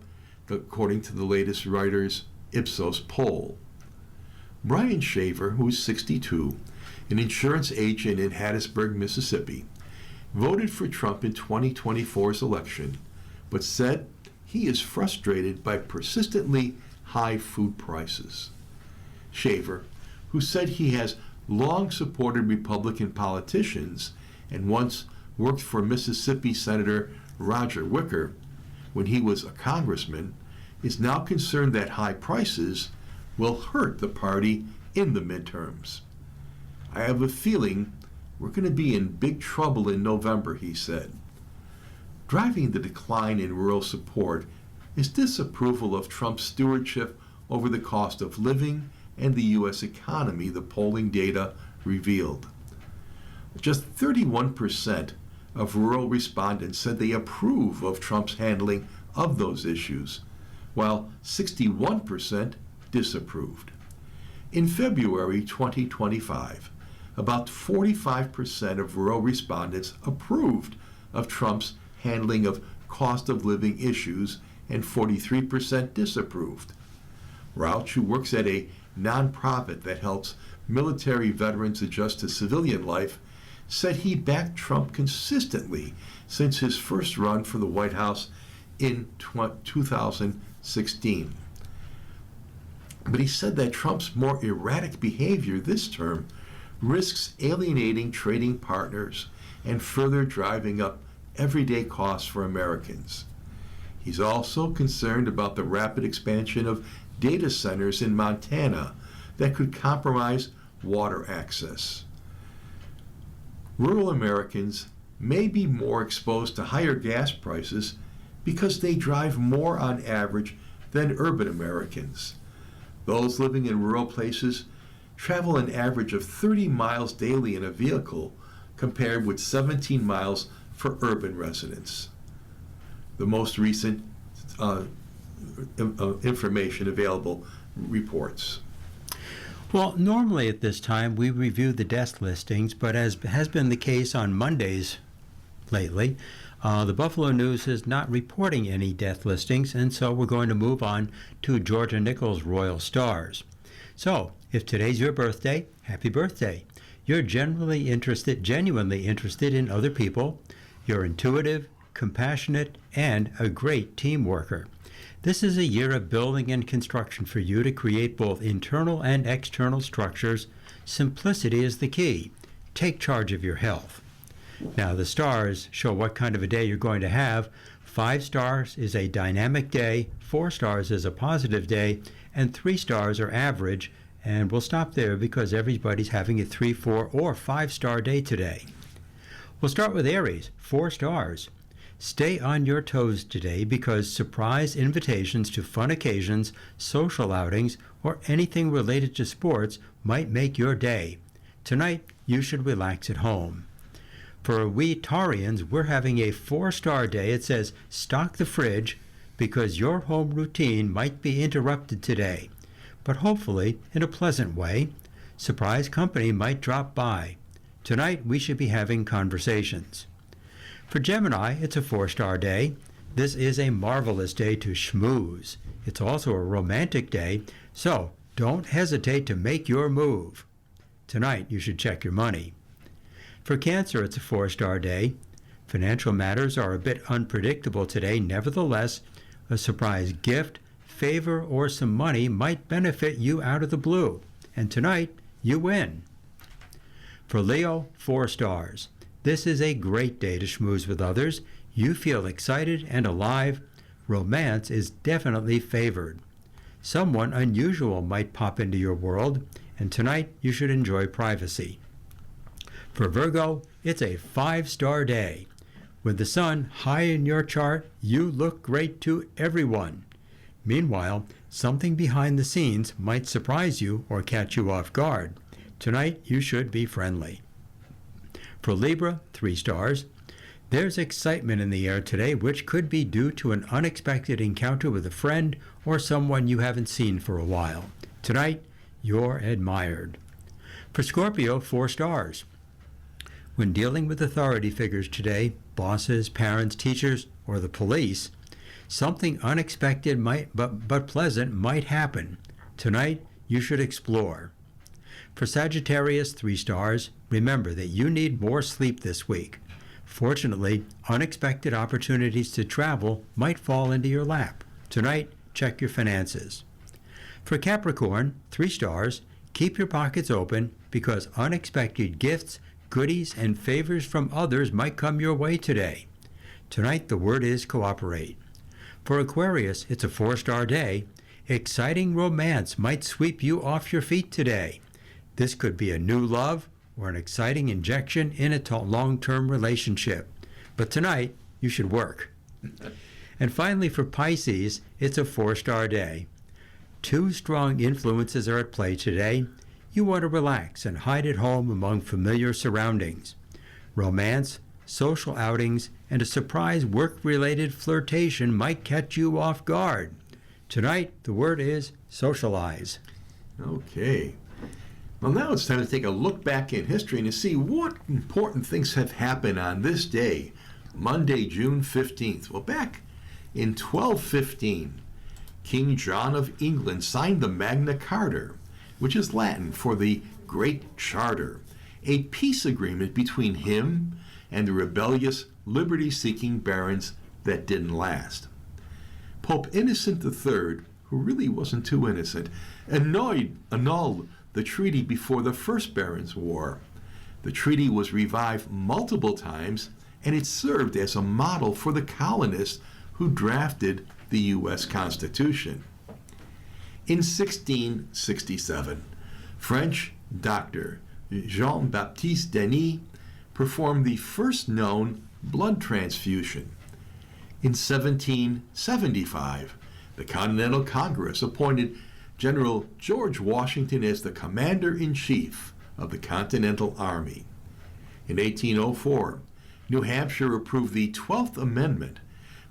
according to the latest Reuters Ipsos poll. Brian Shaver, who is 62, an insurance agent in Hattiesburg, Mississippi, voted for Trump in 2024's election, but said he is frustrated by persistently high food prices. Shaver, who said he has long supported Republican politicians and once worked for Mississippi Senator Roger Wicker when he was a congressman, is now concerned that high prices will hurt the party in the midterms. "I have a feeling we're going to be in big trouble in November," he said. Driving the decline in rural support is disapproval of Trump's stewardship over the cost of living and the U.S. economy, the polling data revealed. Just 31% of rural respondents said they approve of Trump's handling of those issues, while 61% disapproved. In February 2025, about 45% of rural respondents approved of Trump's handling of cost of living issues and 43% disapproved. Rauch, who works at a nonprofit that helps military veterans adjust to civilian life, said he backed Trump consistently since his first run for the White House in 2016. But he said that Trump's more erratic behavior this term risks alienating trading partners and further driving up everyday costs for Americans. He's also concerned about the rapid expansion of data centers in Montana that could compromise water access. Rural Americans may be more exposed to higher gas prices because they drive more on average than urban Americans. Those living in rural places travel an average of 30 miles daily in a vehicle, compared with 17 miles for urban residents. The most recent information available reports. Well, normally at this time we review the death listings, but as has been the case on Mondays lately, the Buffalo News is not reporting any death listings, and so we're going to move on to Georgia Nichols' Royal Stars. So, if today's your birthday, happy birthday. You're genuinely interested in other people. You're intuitive, compassionate, and a great team worker. This is a year of building and construction for you to create both internal and external structures. Simplicity is the key. Take charge of your health. Now, the stars show what kind of a day you're going to have. 5 stars is a dynamic day, 4 stars is a positive day, and 3 stars are average. And we'll stop there because everybody's having a 3, 4, or 5-star day today. We'll start with Aries, 4 stars. Stay on your toes today because surprise invitations to fun occasions, social outings, or anything related to sports might make your day. Tonight, you should relax at home. For we Taurians, we're having a 4-star day. It says, stock the fridge because your home routine might be interrupted today. But hopefully in a pleasant way. Surprise company might drop by. Tonight we should be having conversations. For Gemini, it's a 4-star day. This is a marvelous day to schmooze. It's also a romantic day, so don't hesitate to make your move. Tonight you should check your money. For Cancer, it's a 4-star day. Financial matters are a bit unpredictable today. Nevertheless, a surprise gift, favor, or some money might benefit you out of the blue. And tonight, you win. For Leo, 4 stars. This is a great day to schmooze with others. You feel excited and alive. Romance is definitely favored. Someone unusual might pop into your world, and tonight you should enjoy privacy. For Virgo, it's a 5-star day. With the sun high in your chart, you look great to everyone. Meanwhile, something behind the scenes might surprise you or catch you off guard. Tonight, you should be friendly. For Libra, 3 stars. There's excitement in the air today, which could be due to an unexpected encounter with a friend or someone you haven't seen for a while. Tonight, you're admired. For Scorpio, 4 stars. When dealing with authority figures today, bosses, parents, teachers, or the police, something unexpected but pleasant might happen. Tonight, you should explore. For Sagittarius, 3 stars. Remember that you need more sleep this week. Fortunately, unexpected opportunities to travel might fall into your lap. Tonight, check your finances. For Capricorn, 3 stars. Keep your pockets open because unexpected gifts, goodies, and favors from others might come your way today. Tonight, the word is cooperate. For Aquarius, it's a 4-star day. Exciting romance might sweep you off your feet today. This could be a new love or an exciting injection in a long-term relationship. But tonight, you should work. And finally, for Pisces, it's a 4-star day. 2 strong influences are at play today. You want to relax and hide at home among familiar surroundings. Romance, social outings, and a surprise work-related flirtation might catch you off guard. Tonight, the word is socialize. Okay. Well, now it's time to take a look back in history and to see what important things have happened on this day, Monday, June 15th. Well, back in 1215, King John of England signed the Magna Carta, which is Latin for the Great Charter, a peace agreement between him and the rebellious, liberty-seeking barons that didn't last. Pope Innocent III, who really wasn't too innocent, annulled the treaty before the First Barons' War. The treaty was revived multiple times, and it served as a model for the colonists who drafted the U.S. Constitution. In 1667, French doctor Jean-Baptiste Denis performed the first known blood transfusion. In 1775, the Continental Congress appointed General George Washington as the Commander-in-Chief of the Continental Army. In 1804, New Hampshire approved the 12th Amendment,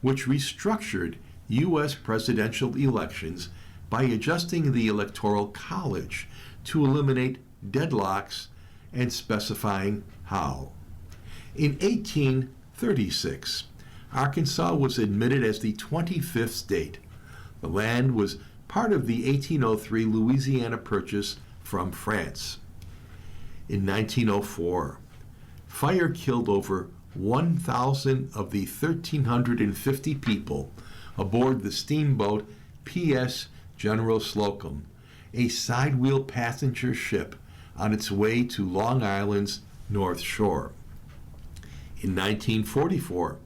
which restructured U.S. presidential elections by adjusting the Electoral College to eliminate deadlocks and specifying how. In 1836, Arkansas was admitted as the 25th state. The land was part of the 1803 Louisiana Purchase from France. In 1904, fire killed over 1,000 of the 1,350 people aboard the steamboat P.S. General Slocum, a sidewheel passenger ship on its way to Long Island's North Shore. In 1944,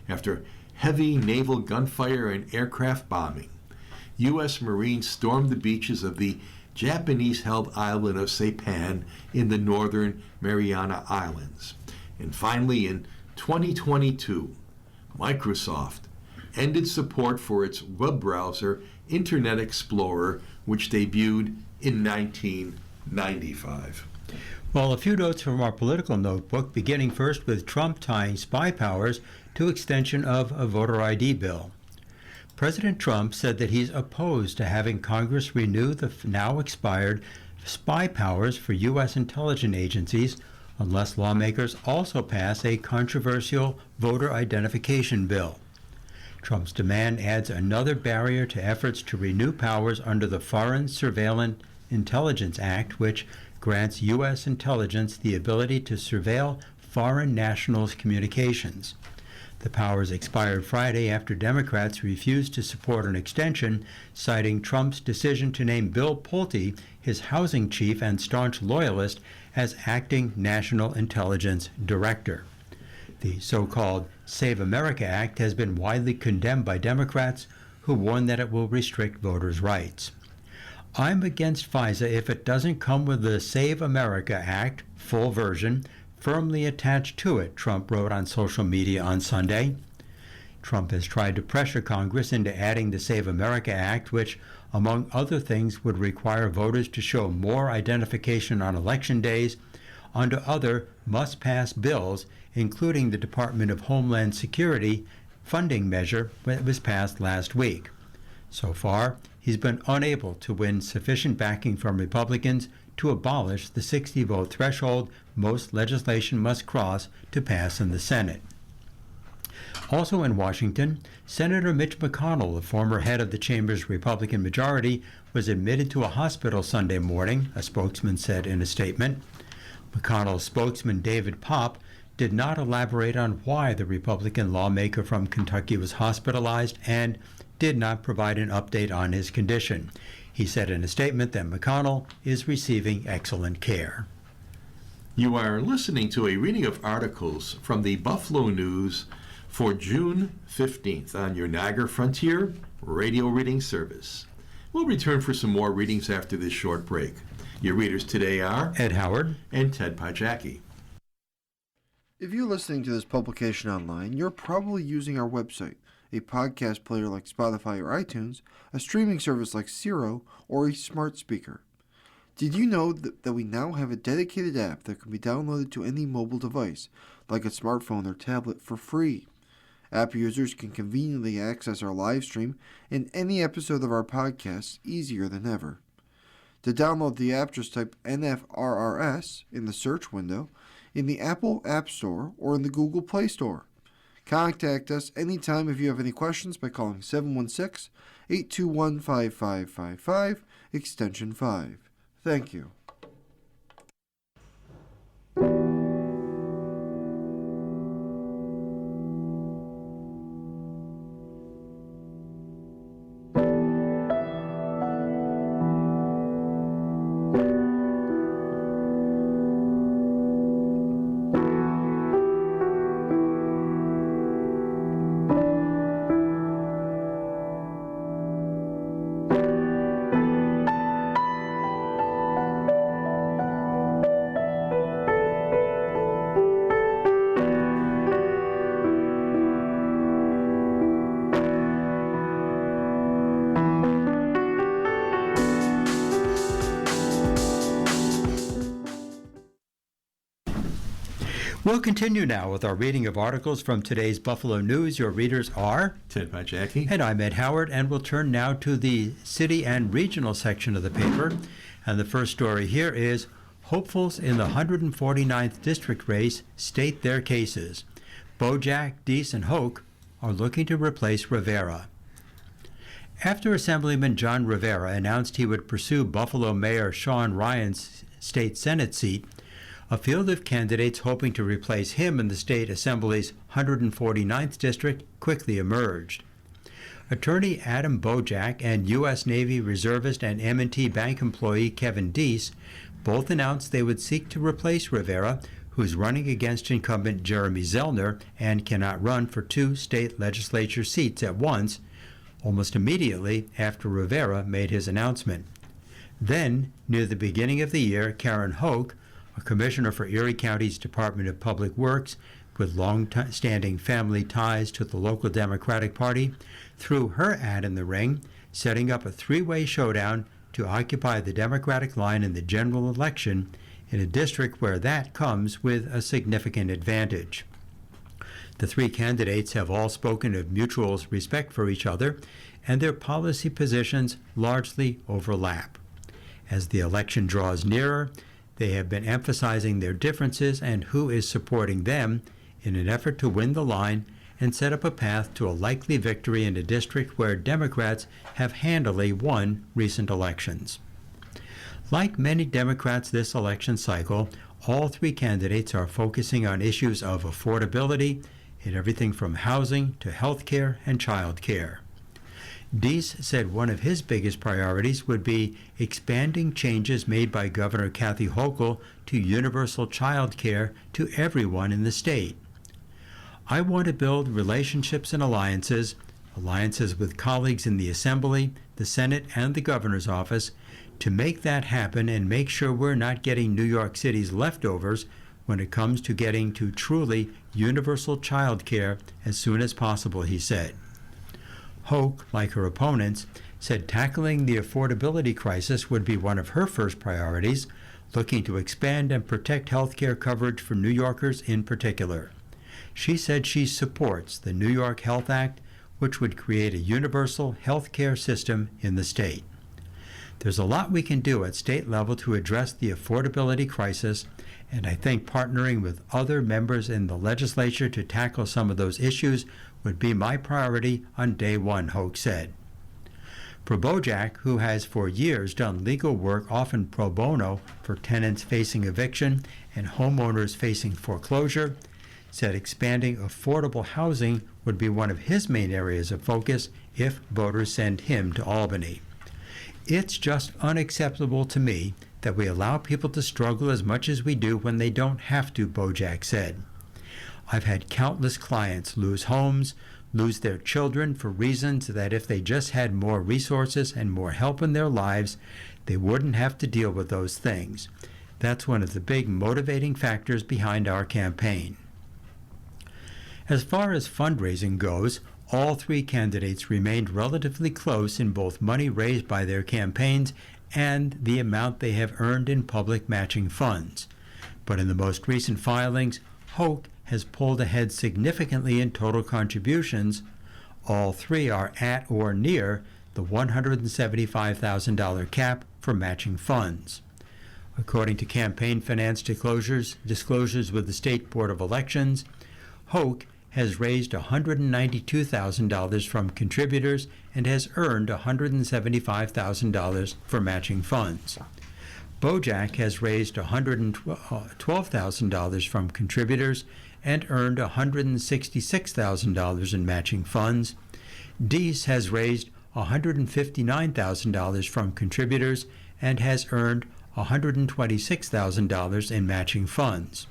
after heavy naval gunfire and aircraft bombing, U.S. Marines stormed the beaches of the Japanese-held island of Saipan in the northern Mariana Islands. And finally, in 2022, Microsoft ended support for its web browser Internet Explorer, which debuted in 1995. Well, a few notes from our political notebook, beginning first with Trump tying spy powers to extension of a voter ID bill. President Trump said that he's opposed to having Congress renew the now expired spy powers for U.S. intelligence agencies unless lawmakers also pass a controversial voter identification bill. Trump's demand adds another barrier to efforts to renew powers under the Foreign Surveillance Intelligence Act, which grants U.S. intelligence the ability to surveil foreign nationals' communications. The powers expired Friday after Democrats refused to support an extension, citing Trump's decision to name Bill Pulte, his housing chief and staunch loyalist, as acting National Intelligence Director. The so-called Save America Act has been widely condemned by Democrats, who warn that it will restrict voters' rights. I'm against FISA if it doesn't come with the Save America Act, full version, firmly attached to it, Trump wrote on social media on Sunday. Trump has tried to pressure Congress into adding the Save America Act, which, among other things, would require voters to show more identification on election days, onto other must-pass bills, including the Department of Homeland Security funding measure that was passed last week. So far, he's been unable to win sufficient backing from Republicans to abolish the 60-vote threshold most legislation must cross to pass in the Senate. Also in Washington, Senator Mitch McConnell, the former head of the chamber's Republican majority, was admitted to a hospital Sunday morning, a spokesman said in a statement. McConnell's spokesman, David Popp, did not elaborate on why the Republican lawmaker from Kentucky was hospitalized and did not provide an update on his condition. He said in a statement that McConnell is receiving excellent care. You are listening to a reading of articles from the Buffalo News for June 15th on your Niagara Frontier radio reading service. We'll return for some more readings after this short break. Your readers today are Ed Howard and Ted Pajacki. If you're listening to this publication online, you're probably using our website, a podcast player like Spotify or iTunes, a streaming service like Siro, or a smart speaker. Did you know that we now have a dedicated app that can be downloaded to any mobile device, like a smartphone or tablet, for free? App users can conveniently access our live stream and any episode of our podcast easier than ever. To download the app, just type NFRRS in the search window in the Apple App Store or in the Google Play Store. Contact us anytime if you have any questions by calling 716-821-5555, extension 5. Thank you. We'll continue now with our reading of articles from today's Buffalo News. Your readers are Ted Pajacki. and I'm Ed Howard, and we'll turn now to the city and regional section of the paper. And the first story here is hopefuls in the 149th district race state their cases. Bojack, Deese, and Hoke are looking to replace Rivera. After Assemblyman John Rivera announced he would pursue Buffalo Mayor Sean Ryan's state Senate seat, a field of candidates hoping to replace him in the state assembly's 149th district quickly emerged. Attorney Adam Bojack and U.S. Navy reservist and M&T Bank employee Kevin Deese both announced they would seek to replace Rivera, who's running against incumbent Jeremy Zellner and cannot run for 2 state legislature seats at once, almost immediately after Rivera made his announcement. Then, near the beginning of the year, Karen Hoke, a commissioner for Erie County's Department of Public Works with long-standing family ties to the local Democratic Party, threw her ad in the ring, setting up a 3-way showdown to occupy the Democratic line in the general election in a district where that comes with a significant advantage. The 3 candidates have all spoken of mutual respect for each other, and their policy positions largely overlap. As the election draws nearer, they have been emphasizing their differences and who is supporting them in an effort to win the line and set up a path to a likely victory in a district where Democrats have handily won recent elections. Like many Democrats this election cycle, all 3 candidates are focusing on issues of affordability in everything from housing to health care and child care. Deese said one of his biggest priorities would be expanding changes made by Governor Kathy Hochul to universal child care to everyone in the state. I want to build relationships and alliances with colleagues in the Assembly, the Senate, and the Governor's office to make that happen and make sure we're not getting New York City's leftovers when it comes to getting to truly universal child care as soon as possible, he said. Hoke, like her opponents, said tackling the affordability crisis would be one of her first priorities, looking to expand and protect health care coverage for New Yorkers in particular. She said she supports the New York Health Act, which would create a universal health care system in the state. There's a lot we can do at state level to address the affordability crisis, and I think partnering with other members in the legislature to tackle some of those issues would be my priority on day one, Hoke said. For Bojack, who has for years done legal work often pro bono for tenants facing eviction and homeowners facing foreclosure, said expanding affordable housing would be one of his main areas of focus if voters send him to Albany. It's just unacceptable to me that we allow people to struggle as much as we do when they don't have to, Bojack said. I've had countless clients lose homes, lose their children for reasons that if they just had more resources and more help in their lives, they wouldn't have to deal with those things. That's one of the big motivating factors behind our campaign. As far as fundraising goes, all 3 candidates remained relatively close in both money raised by their campaigns and the amount they have earned in public matching funds. But in the most recent filings, Hoke has pulled ahead significantly in total contributions. All 3 are at or near the $175,000 cap for matching funds. According to campaign finance disclosures with the State Board of Elections, Hoke has raised $192,000 from contributors and has earned $175,000 for matching funds. Bojack has raised $112,000 from contributors and earned $166,000 in matching funds. Deese has raised $159,000 from contributors and has earned $126,000 in matching funds.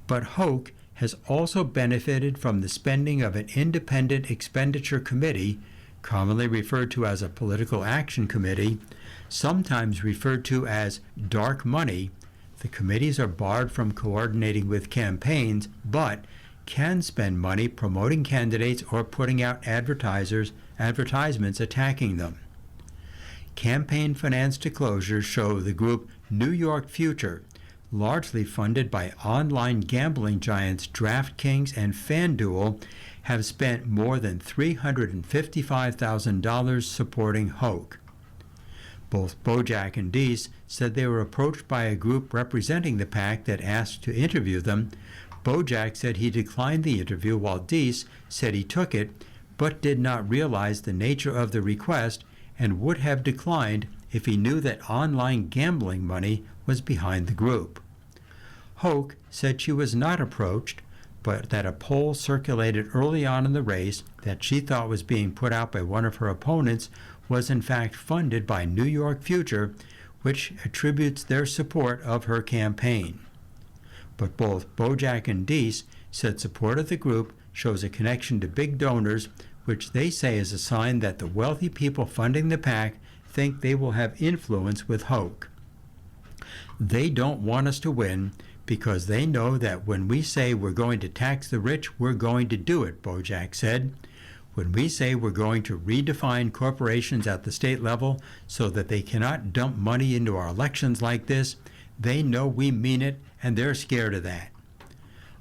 But Hoke has also benefited from the spending of an independent expenditure committee, commonly referred to as a political action committee, sometimes referred to as dark money. The committees are barred from coordinating with campaigns, but can spend money promoting candidates or putting out advertisements attacking them. Campaign finance disclosures show the group New York Future, largely funded by online gambling giants DraftKings and FanDuel, have spent more than $355,000 supporting Hoke. Both Bojack and Deese said they were approached by a group representing the PAC that asked to interview them. Bojack said he declined the interview, while Deese said he took it, but did not realize the nature of the request and would have declined if he knew that online gambling money was behind the group. Hoke said she was not approached, but that a poll circulated early on in the race that she thought was being put out by one of her opponents was in fact funded by New York Future, which attributes their support of her campaign. But both Bojack and Deese said support of the group shows a connection to big donors, which they say is a sign that the wealthy people funding the PAC think they will have influence with Hoke. They don't want us to win because they know that when we say we're going to tax the rich, we're going to do it, Bojack said. When we say we're going to redefine corporations at the state level so that they cannot dump money into our elections like this, they know we mean it, and they're scared of that.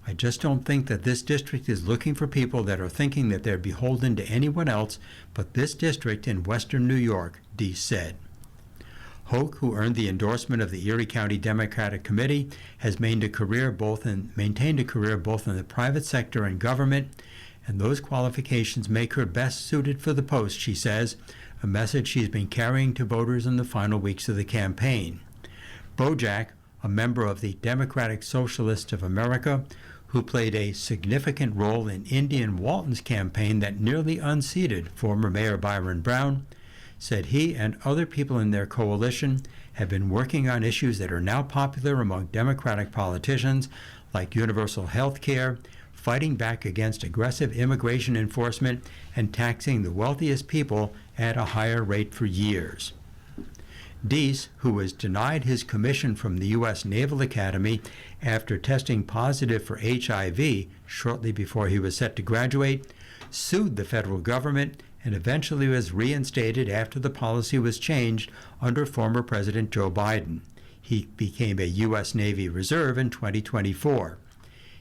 I just don't think that this district is looking for people that are thinking that they're beholden to anyone else but this district in western New York, Deese said. Hoke, who earned the endorsement of the Erie County Democratic Committee, has maintained a career both in the private sector and government, and those qualifications make her best suited for the post, she says, a message she's been carrying to voters in the final weeks of the campaign. Bojack, a member of the Democratic Socialists of America, who played a significant role in Indian Walton's campaign that nearly unseated former Mayor Byron Brown, said he and other people in their coalition have been working on issues that are now popular among Democratic politicians, like universal health care, fighting back against aggressive immigration enforcement, and taxing the wealthiest people at a higher rate for years. Deese, who was denied his commission from the U.S. Naval Academy after testing positive for HIV shortly before he was set to graduate, sued the federal government and eventually was reinstated after the policy was changed under former President Joe Biden. He became a U.S. Navy Reserve in 2024.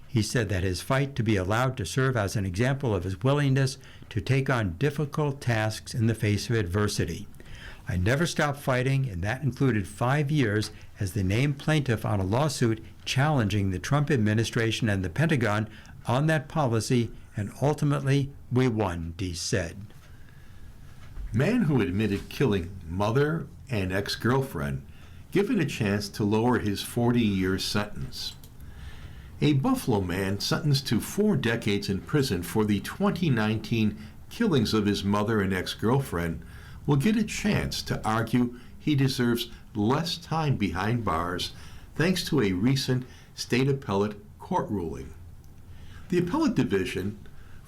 He said that his fight to be allowed to serve as an example of his willingness to take on difficult tasks in the face of adversity. I never stopped fighting, and that included 5 years as the named plaintiff on a lawsuit challenging the Trump administration and the Pentagon on that policy, and ultimately we won, Deese said. Man who admitted killing mother and ex-girlfriend given a chance to lower his 40-year sentence. A Buffalo man sentenced to 4 decades in prison for the 2019 killings of his mother and ex-girlfriend will get a chance to argue he deserves less time behind bars thanks to a recent state appellate court ruling. The appellate division,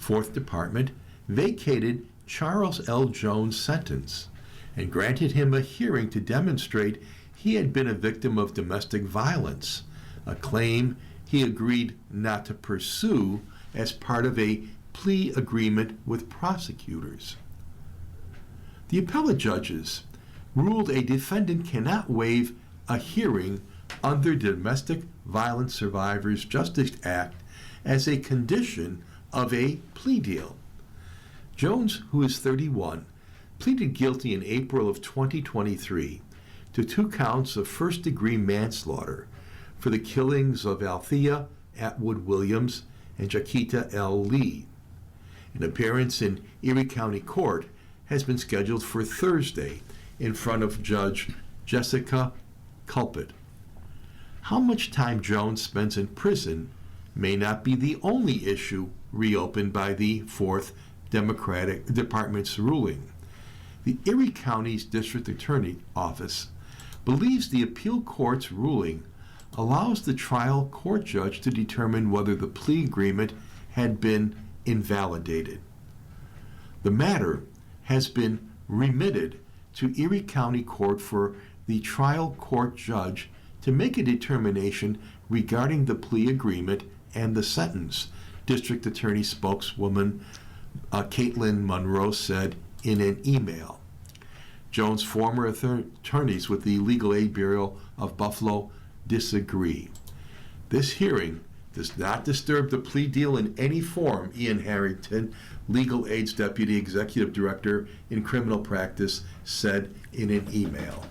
4th Department, vacated Charles L. Jones' sentence and granted him a hearing to demonstrate he had been a victim of domestic violence, a claim he agreed not to pursue as part of a plea agreement with prosecutors. The appellate judges ruled a defendant cannot waive a hearing under the Domestic Violence Survivors Justice Act as a condition of a plea deal. Jones, who is 31, pleaded guilty in April of 2023 to 2 counts of first-degree manslaughter for the killings of Althea Atwood Williams and Jaquita L. Lee. An appearance in Erie County Court has been scheduled for Thursday in front of Judge Jessica Culpet. How much time Jones spends in prison may not be the only issue reopened by the 4th Democratic Department's ruling. The Erie County's District Attorney Office believes the appeal court's ruling allows the trial court judge to determine whether the plea agreement had been invalidated. The matter has been remitted to Erie County Court for the trial court judge to make a determination regarding the plea agreement and the sentence, District Attorney spokeswoman Caitlin Monroe said in an email. Jones' former attorneys with the Legal Aid Bureau of Buffalo disagree. This hearing does not disturb the plea deal in any form, Ian Harrington, Legal Aid's Deputy Executive Director in Criminal Practice, said in an email.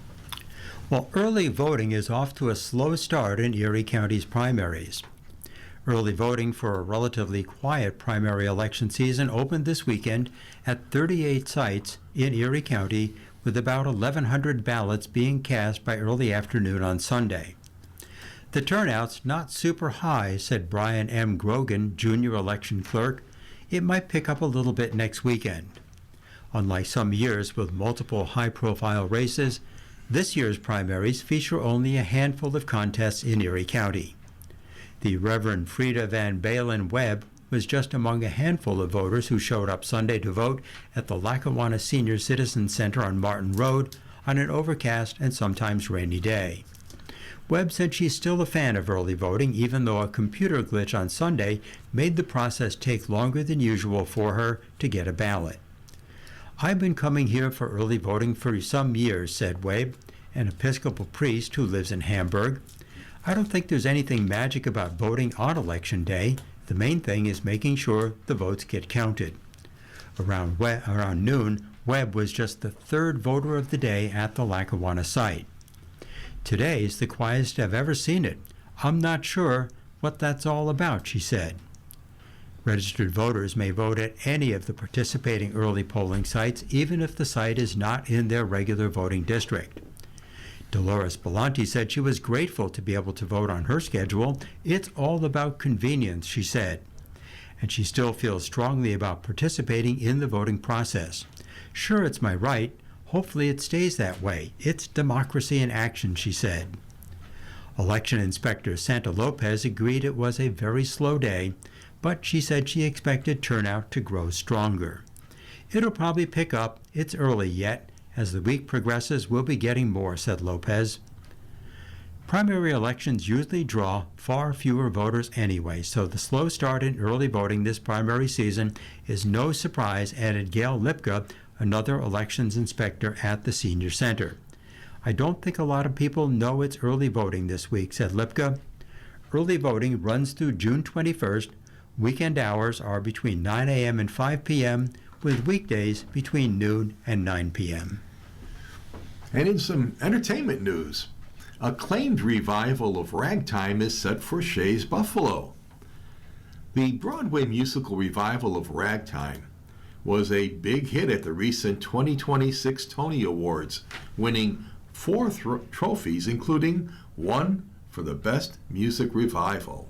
Well, early voting is off to a slow start in Erie County's primaries. Early voting for a relatively quiet primary election season opened this weekend at 38 sites in Erie County, with about 1,100 ballots being cast by early afternoon on Sunday. The turnout's not super high, said Brian M. Grogan, junior election clerk. It might pick up a little bit next weekend. Unlike some years with multiple high-profile races, this year's primaries feature only a handful of contests in Erie County. The Reverend Frida Van Balen Webb was just among a handful of voters who showed up Sunday to vote at the Lackawanna Senior Citizen Center on Martin Road on an overcast and sometimes rainy day. Webb said she's still a fan of early voting, even though a computer glitch on Sunday made the process take longer than usual for her to get a ballot. I've been coming here for early voting for some years, said Webb, an Episcopal priest who lives in Hamburg. I don't think there's anything magic about voting on Election Day. The main thing is making sure the votes get counted. Around noon, Webb was just the third voter of the day at the Lackawanna site. Today's the quietest I've ever seen it. I'm not sure what that's all about, she said. Registered voters may vote at any of the participating early polling sites, even if the site is not in their regular voting district. Dolores Belanti said she was grateful to be able to vote on her schedule. It's all about convenience, she said. And she still feels strongly about participating in the voting process. Sure, it's my right. Hopefully it stays that way. It's democracy in action, she said. Election Inspector Santa Lopez agreed it was a very slow day, but she said she expected turnout to grow stronger. It'll probably pick up. It's early yet. As the week progresses, we'll be getting more, said Lopez. Primary elections usually draw far fewer voters anyway, so the slow start in early voting this primary season is no surprise, added Gail Lipka, another elections inspector at the Senior Center. I don't think a lot of people know it's early voting this week, said Lipka. Early voting runs through June 21st. Weekend hours are between 9 a.m. and 5 p.m., with weekdays between noon and 9 p.m. And in some entertainment news, acclaimed revival of Ragtime is set for Shea's Buffalo. The Broadway musical revival of Ragtime was a big hit at the recent 2026 Tony Awards, winning 4 trophies, including one for the Best Music Revival.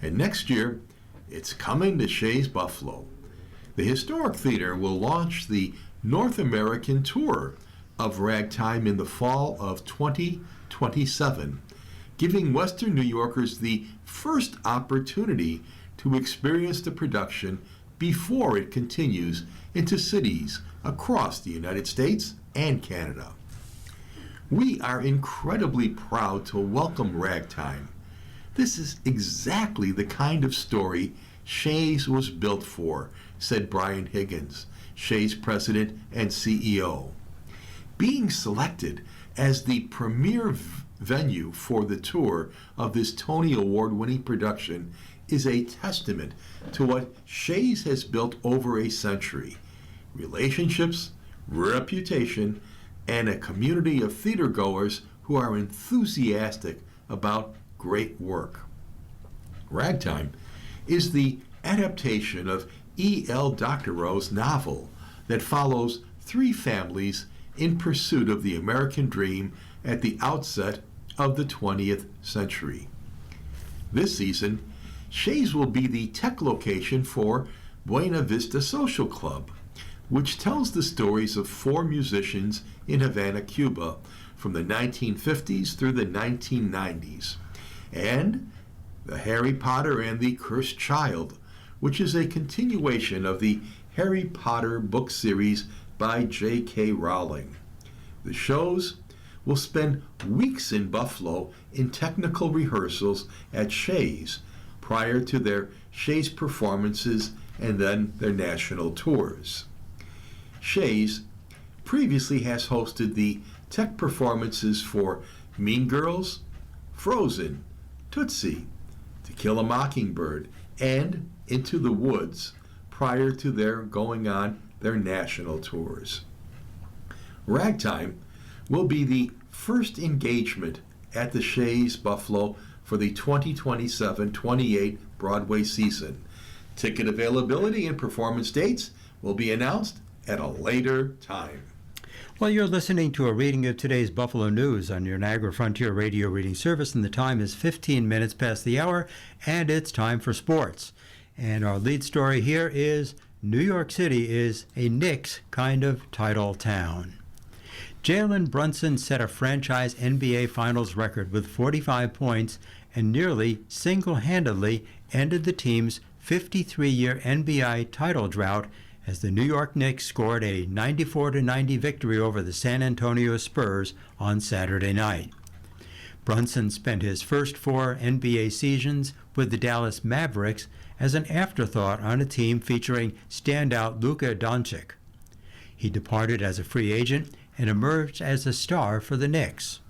And next year, it's coming to Shea's Buffalo. The Historic Theater will launch the North American tour of Ragtime in the fall of 2027, giving Western New Yorkers the first opportunity to experience the production before it continues into cities across the United States and Canada. We are incredibly proud to welcome Ragtime. This is exactly the kind of story Shea's was built for, said Brian Higgins, Shea's president and CEO. Being selected as the premier venue for the tour of this Tony Award-winning production is a testament to what Shea's has built over a century: relationships, reputation, and a community of theatergoers who are enthusiastic about great work. Ragtime is the adaptation of E.L. Doctorow's novel that follows 3 families in pursuit of the American dream at the outset of the 20th century. This season, Shea's will be the tech location for Buena Vista Social Club, which tells the stories of 4 musicians in Havana, Cuba, from the 1950s through the 1990s, and the Harry Potter and the Cursed Child, which is a continuation of the Harry Potter book series by J.K. Rowling. The shows will spend weeks in Buffalo in technical rehearsals at Shea's prior to their Shea's performances and then their national tours. Shea's previously has hosted the tech performances for Mean Girls, Frozen, Tootsie, To Kill a Mockingbird, and Into the Woods prior to their going on their national tours. Ragtime will be the first engagement at the Shays Buffalo for the 2027-28 Broadway season. Ticket availability and performance dates will be announced at a later time. Well, you're listening to a reading of today's Buffalo News on your Niagara Frontier Radio reading service, and the time is 15 minutes past the hour, and it's time for sports. And our lead story here is New York City is a Knicks kind of title town. Jalen Brunson set a franchise NBA Finals record with 45 points and nearly single-handedly ended the team's 53-year NBA title drought as the New York Knicks scored a 94-90 victory over the San Antonio Spurs on Saturday night. Brunson spent his first 4 NBA seasons with the Dallas Mavericks as an afterthought on a team featuring standout Luka Doncic. He departed as a free agent and emerged as a star for the Knicks.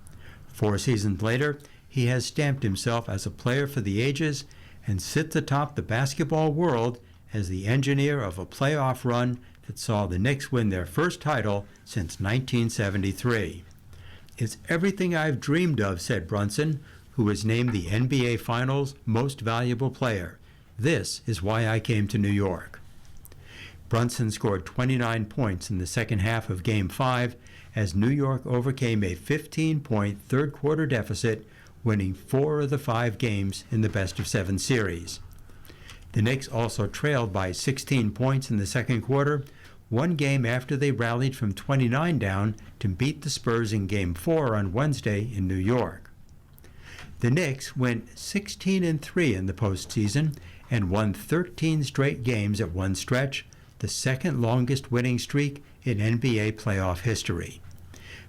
4 seasons later, he has stamped himself as a player for the ages and sits atop the basketball world as the engineer of a playoff run that saw the Knicks win their first title since 1973. "It's everything I've dreamed of," said Brunson, who was named the NBA Finals Most Valuable Player. "This is why I came to New York." Brunson scored 29 points in the second half of Game 5 as New York overcame a 15-point third-quarter deficit, winning 4 of the 5 games in the best-of-7 series. The Knicks also trailed by 16 points in the second quarter, one game after they rallied from 29 down to beat the Spurs in Game 4 on Wednesday in New York. The Knicks went 16-3 in the postseason and won 13 straight games at one stretch, the second longest winning streak in NBA playoff history.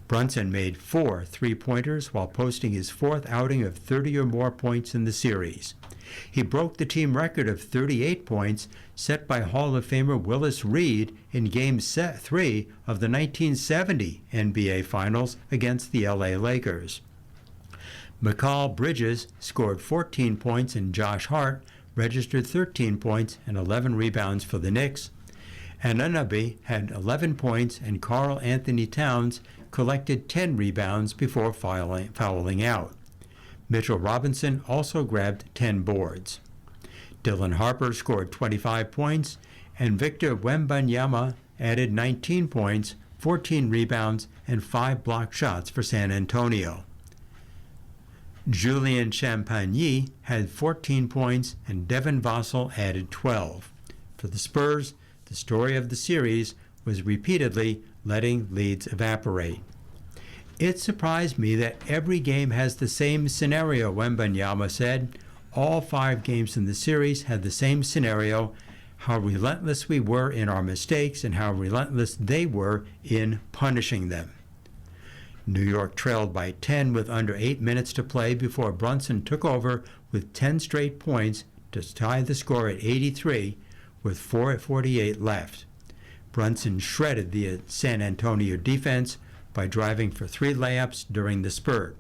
Brunson made 4 three-pointers while posting his 4th outing of 30 or more points in the series. He broke the team record of 38 points set by Hall of Famer Willis Reed in Game 3 of the 1970 NBA Finals against the LA Lakers. Mikal Bridges scored 14 points and Josh Hart registered 13 points and 11 rebounds for the Knicks. Anunoby had 11 points and Karl Anthony Towns collected 10 rebounds before fouling out. Mitchell Robinson also grabbed 10 boards. Dylan Harper scored 25 points, and Victor Wembanyama added 19 points, 14 rebounds, and 5 blocked shots for San Antonio. Julian Champagny had 14 points, and Devin Vassell added 12. For the Spurs, the story of the series was repeatedly letting leads evaporate. "It surprised me that every game has the same scenario," Wembanyama said. "All 5 games in the series had the same scenario, how relentless we were in our mistakes and how relentless they were in punishing them." New York trailed by 10 with under 8 minutes to play before Brunson took over with 10 straight points to tie the score at 83 with 4:48 left. Brunson shredded the San Antonio defense by driving for 3 layups during the spurt.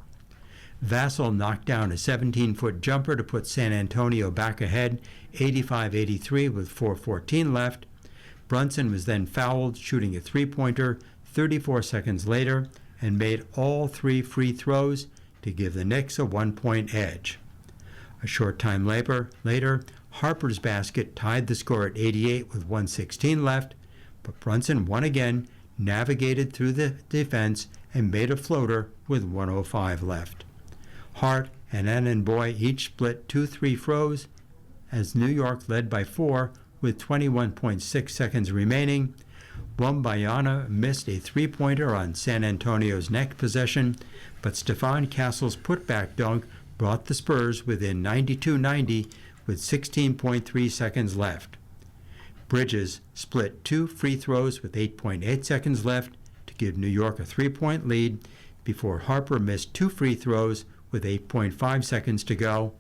Vassell knocked down a 17-foot jumper to put San Antonio back ahead 85-83 with 4:14 left. Brunson was then fouled shooting a three-pointer 34 seconds later and made all 3 free throws to give the Knicks a 1-point edge. A short time later, Harper's basket tied the score at 88 with 1:16 left, but Brunson won again, navigated through the defense, and made a floater with 1:05 left. Hart and Anunoby each split 2 free throws as New York led by 4 with 21.6 seconds remaining. Wembanyama missed a three-pointer on San Antonio's next possession, but Stephon Castle's putback dunk brought the Spurs within 92-90 with 16.3 seconds left. Bridges split 2 free throws with 8.8 seconds left to give New York a 3-point lead before Harper missed 2 free throws with 8.5 seconds to go.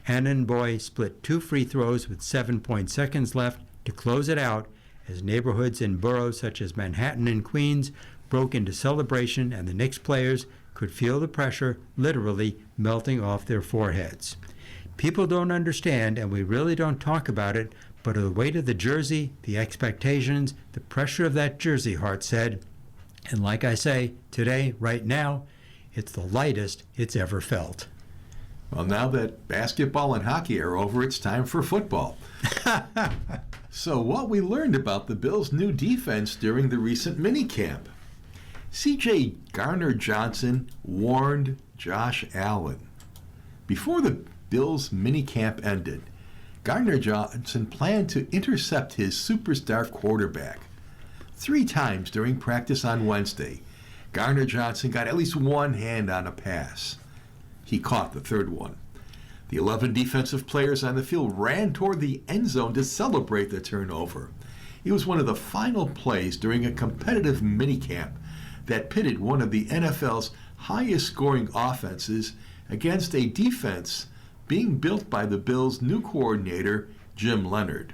Anunoby split 2 free throws with 7 seconds left to close it out as neighborhoods in boroughs such as Manhattan and Queens broke into celebration and the Knicks players could feel the pressure literally melting off their foreheads. People don't understand, and we really don't talk about it, but the weight of the jersey, the expectations, the pressure of that jersey, Hart said. And like I say, today, right now, it's the lightest it's ever felt. Well, now that basketball and hockey are over, it's time for football. So what we learned about the Bills' new defense during the recent minicamp. C.J. Gardner-Johnson warned Josh Allen. Before the Bills' minicamp ended, Gardner-Johnson planned to intercept his superstar quarterback. 3 times during practice on Wednesday, Gardner-Johnson got at least one hand on a pass. He caught the third one. The 11 defensive players on the field ran toward the end zone to celebrate the turnover. It was one of the final plays during a competitive minicamp that pitted one of the NFL's highest-scoring offenses against a defense being built by the Bills' new coordinator, Jim Leonhard.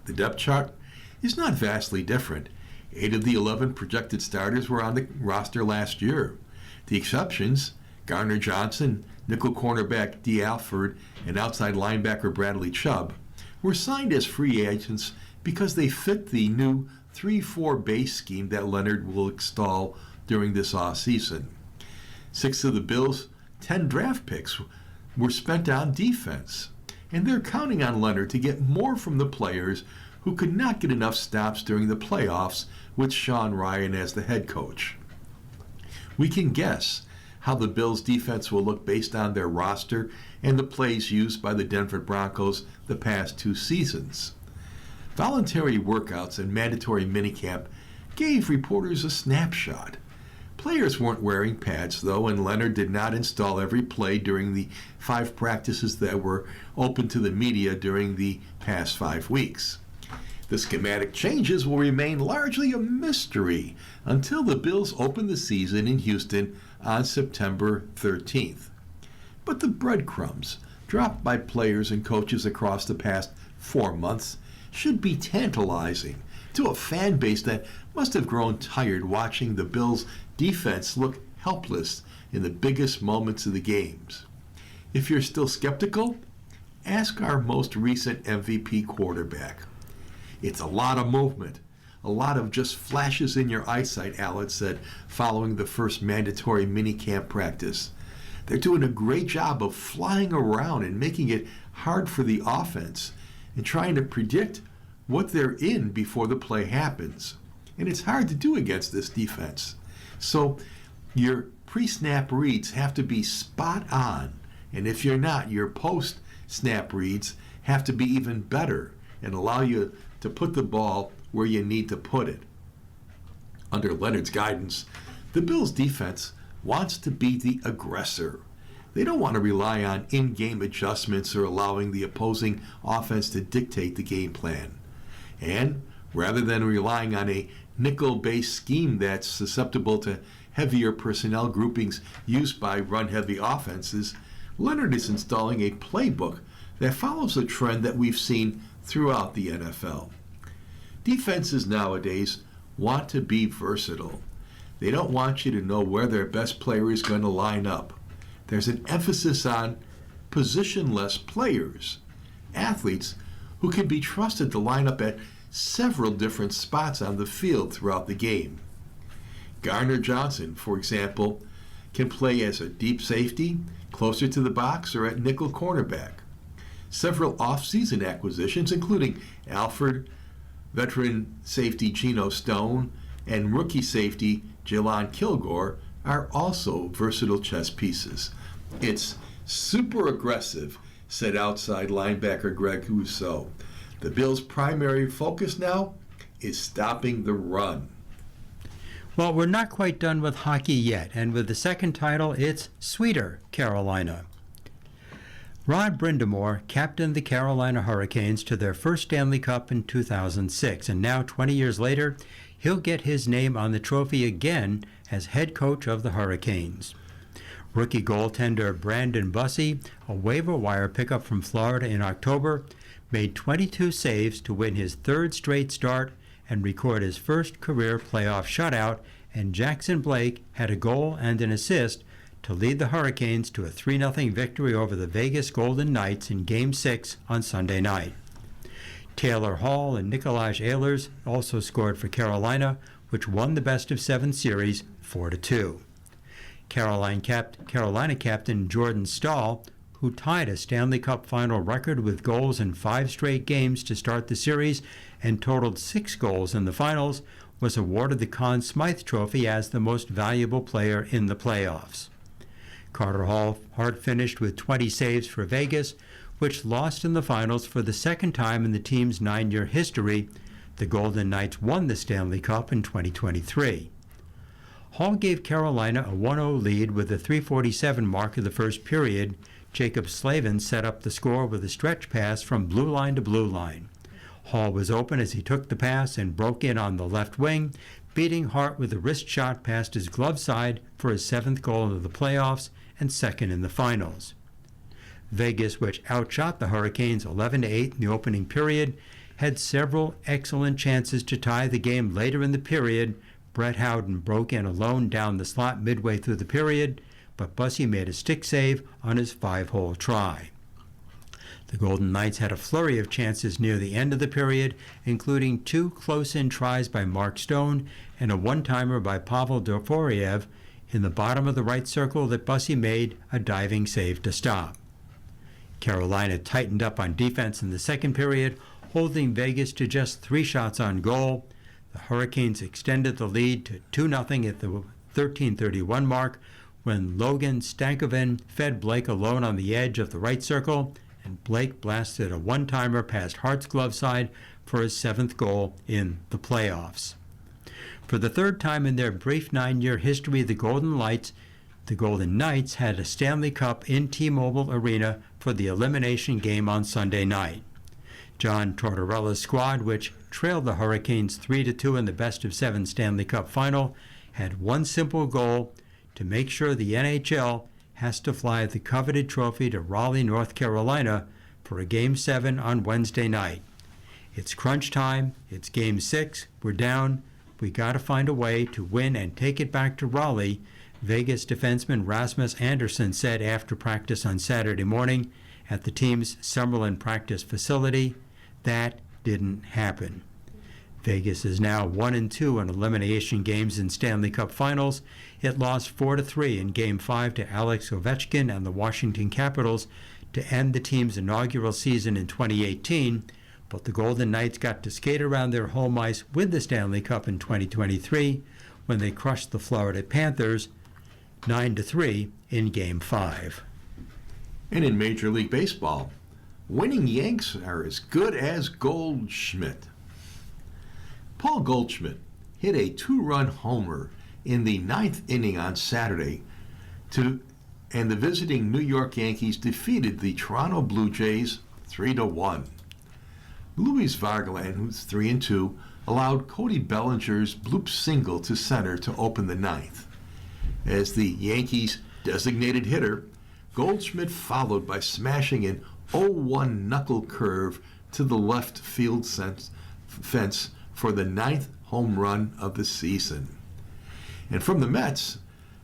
The depth chart is not vastly different. 8 of the 11 projected starters were on the roster last year. The exceptions, Gardner-Johnson, nickel cornerback Dee Alford, and outside linebacker Bradley Chubb, were signed as free agents because they fit the new 3-4 base scheme that Leonhard will install during this offseason. 6 of the Bills' 10 draft picks were spent on defense, and they're counting on Leonhard to get more from the players who could not get enough stops during the playoffs with Sean Ryan as the head coach. We can guess how the Bills' defense will look based on their roster and the plays used by the Denver Broncos the past 2 seasons. Voluntary workouts and mandatory minicamp gave reporters a snapshot. Players weren't wearing pads, though, and Leonhard did not install every play during the 5 practices that were open to the media during the past 5 weeks. The schematic changes will remain largely a mystery until the Bills open the season in Houston on September 13th. But the breadcrumbs dropped by players and coaches across the past 4 months should be tantalizing to a fan base that must have grown tired watching the Bills' defense look helpless in the biggest moments of the games. If you're still skeptical, ask our most recent MVP quarterback. It's a lot of movement, a lot of just flashes in your eyesight, Allen said following the first mandatory minicamp practice. They're doing a great job of flying around and making it hard for the offense and trying to predict what they're in before the play happens. And it's hard to do against this defense. So your pre-snap reads have to be spot on. And if you're not, your post-snap reads have to be even better and allow you to put the ball where you need to put it. Under Leonhard's guidance, the Bills' defense wants to be the aggressor. They don't want to rely on in-game adjustments or allowing the opposing offense to dictate the game plan. And rather than relying on a nickel-based scheme that's susceptible to heavier personnel groupings used by run-heavy offenses, Leonhard is installing a playbook that follows a trend that we've seen throughout the NFL. Defenses nowadays want to be versatile. They don't want you to know where their best player is going to line up. There's an emphasis on positionless players, athletes who can be trusted to line up at several different spots on the field throughout the game. Gardner-Johnson, for example, can play as a deep safety, closer to the box, or at nickel cornerback. Several off-season acquisitions, including Alford, veteran safety Geno Stone, and rookie safety Jelon Kilgore, are also versatile chess pieces. It's super aggressive, said outside linebacker Greg Rousseau. The Bills' primary focus now is stopping the run. Well, we're not quite done with hockey yet, and with the second title, it's Sweeter Carolina. Rod Brind'Amour captained the Carolina Hurricanes to their first Stanley Cup in 2006, and now, 20 years later, he'll get his name on the trophy again as head coach of the Hurricanes. Rookie goaltender Brandon Bussi, a waiver wire pickup from Florida in October, made 22 saves to win his 3rd straight start and record his first career playoff shutout and Jackson Blake had a goal and an assist to lead the Hurricanes to a 3-0 victory over the Vegas Golden Knights in Game 6 on Sunday night. Taylor Hall and Nikolaj Ehlers also scored for Carolina, which won the best-of-7 series 4-2. Carolina captain Jordan Staal, who tied a Stanley Cup final record with goals in 5 straight games to start the series and totaled 6 goals in the finals, was awarded the Conn Smythe Trophy as the most valuable player in the playoffs. Carter Hart finished with 20 saves for Vegas, which lost in the finals for the second time in the team's 9-year history. The Golden Knights won the Stanley Cup in 2023. Hall gave Carolina a 1-0 lead with the 3:47 mark of the first period. Jacob Slavin set up the score with a stretch pass from blue line to blue line. Hall was open as he took the pass and broke in on the left wing, beating Hart with a wrist shot past his glove side for his 7th goal of the playoffs and 2nd in the finals. Vegas, which outshot the Hurricanes 11-8 in the opening period, had several excellent chances to tie the game later in the period. Brett Howden broke in alone down the slot midway through the period, but Bussey made a stick save on his 5-hole try. The Golden Knights had a flurry of chances near the end of the period, including 2 close-in tries by Mark Stone and a one-timer by Pavel Dorofeyev in the bottom of the right circle that Bussey made a diving save to stop. Carolina tightened up on defense in the second period, holding Vegas to just 3 shots on goal. The Hurricanes extended the lead to 2-0 at the 13:31 mark when Logan Stankoven fed Blake alone on the edge of the right circle, and Blake blasted a one-timer past Hart's glove side for his 7th goal in the playoffs. For the 3rd time in their brief 9-year history, the Golden Knights had a Stanley Cup in T-Mobile Arena for the elimination game on Sunday night. John Tortorella's squad, which trailed the Hurricanes 3-2 in the best-of-7 Stanley Cup final, had one simple goal: to make sure the NHL has to fly the coveted trophy to Raleigh, North Carolina for a Game 7 on Wednesday night. It's crunch time. It's Game 6. We're down. We got to find a way to win and take it back to Raleigh, Vegas defenseman Rasmus Andersson said after practice on Saturday morning at the team's Summerlin practice facility. That didn't happen. Vegas is now 1-2 in elimination games in Stanley Cup finals. It lost 4-3 in Game 5 to Alex Ovechkin and the Washington Capitals to end the team's inaugural season in 2018, but the Golden Knights got to skate around their home ice with the Stanley Cup in 2023 when they crushed the Florida Panthers 9-3 in Game 5. And in Major League Baseball, winning Yanks are as good as Goldschmidt. Paul Goldschmidt hit a 2-run homer in the 9th inning on Saturday, and the visiting New York Yankees defeated the Toronto Blue Jays 3-1. Luis Vargalan, who's 3-2, allowed Cody Bellinger's bloop single to center to open the 9th. As the Yankees' designated hitter, Goldschmidt followed by smashing an 0-1 knuckle curve to the left field fence for the 9th home run of the season. And from the Mets,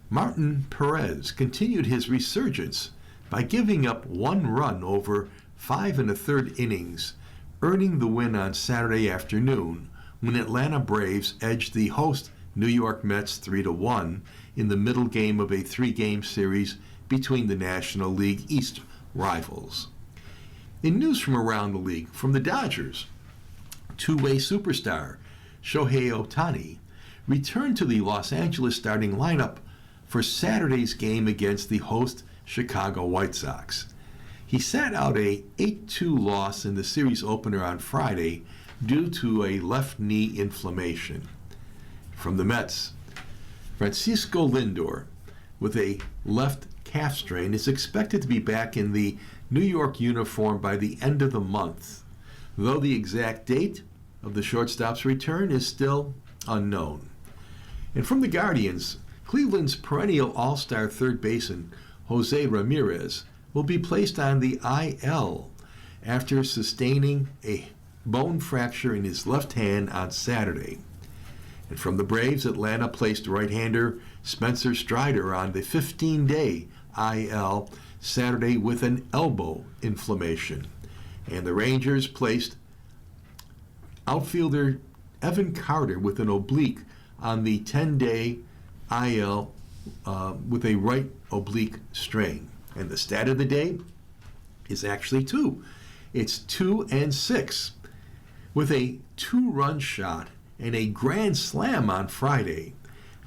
Martin Perez continued his resurgence by giving up 1 run over 5 1/3 innings, earning the win on Saturday afternoon when Atlanta Braves edged the host New York Mets 3-1 in the middle game of a 3-game series between the National League East rivals. In news from around the league, from the Dodgers, two-way superstar Shohei Ohtani returned to the Los Angeles starting lineup for Saturday's game against the host Chicago White Sox. He sat out a 8-2 loss in the series opener on Friday due to a left knee inflammation. From the Mets, Francisco Lindor, with a left calf strain, is expected to be back in the New York uniform by the end of the month, though the exact date of the shortstop's return is still unknown. And from the Guardians, Cleveland's perennial all-star third baseman Jose Ramirez will be placed on the IL after sustaining a bone fracture in his left hand on Saturday. And from the Braves, Atlanta placed right-hander Spencer Strider on the 15-day IL Saturday with an elbow inflammation. And the Rangers placed outfielder Evan Carter with an oblique on the 10-day IL with a right oblique strain. And the stat of the day is actually 2. It's 2 and 6. With a 2-run shot and a grand slam on Friday,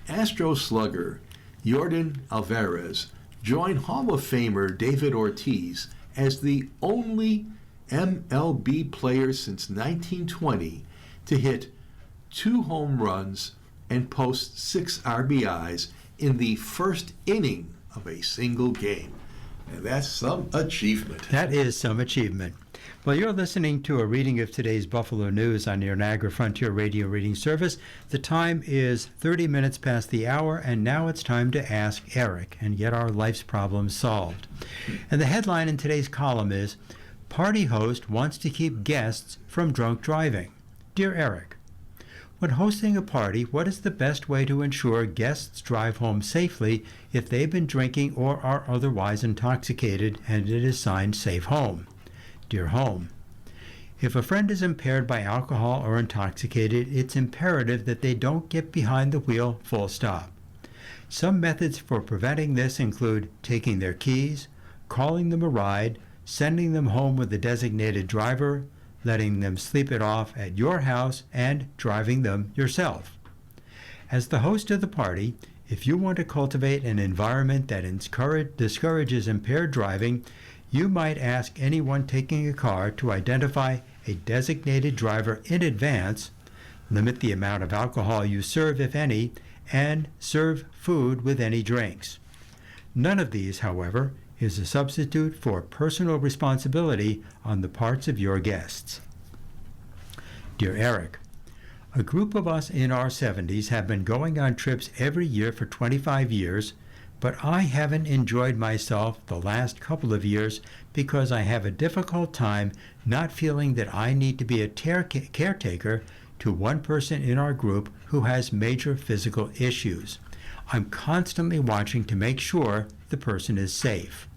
Astro slugger Yordan Alvarez joined Hall of Famer David Ortiz as the only MLB player since 1920 to hit 2 home runs and post 6 RBIs in the first inning of a single game. And that's some achievement. That is some achievement. Well, you're listening to a reading of today's Buffalo News on your Niagara Frontier Radio reading service. The time is 30 minutes past the hour, and now it's time to ask Eric and get our life's problems solved. And the headline in today's column is, Party host wants to keep guests from drunk driving. Dear Eric, when hosting a party, what is the best way to ensure guests drive home safely if they've been drinking or are otherwise intoxicated and it is signed Safe Home? Dear Home, if a friend is impaired by alcohol or intoxicated, it's imperative that they don't get behind the wheel, full stop. Some methods for preventing this include taking their keys, calling them a ride, sending them home with a designated driver, letting them sleep it off at your house, and driving them yourself. As the host of the party, if you want to cultivate an environment that discourages impaired driving, you might ask anyone taking a car to identify a designated driver in advance, limit the amount of alcohol you serve, if any, and serve food with any drinks. None of these, however, is a substitute for personal responsibility on the parts of your guests. Dear Eric, a group of us in our 70s have been going on trips every year for 25 years, but I haven't enjoyed myself the last couple of years because I have a difficult time not feeling that I need to be a caretaker to one person in our group who has major physical issues. I'm constantly watching to make sure the person is safe.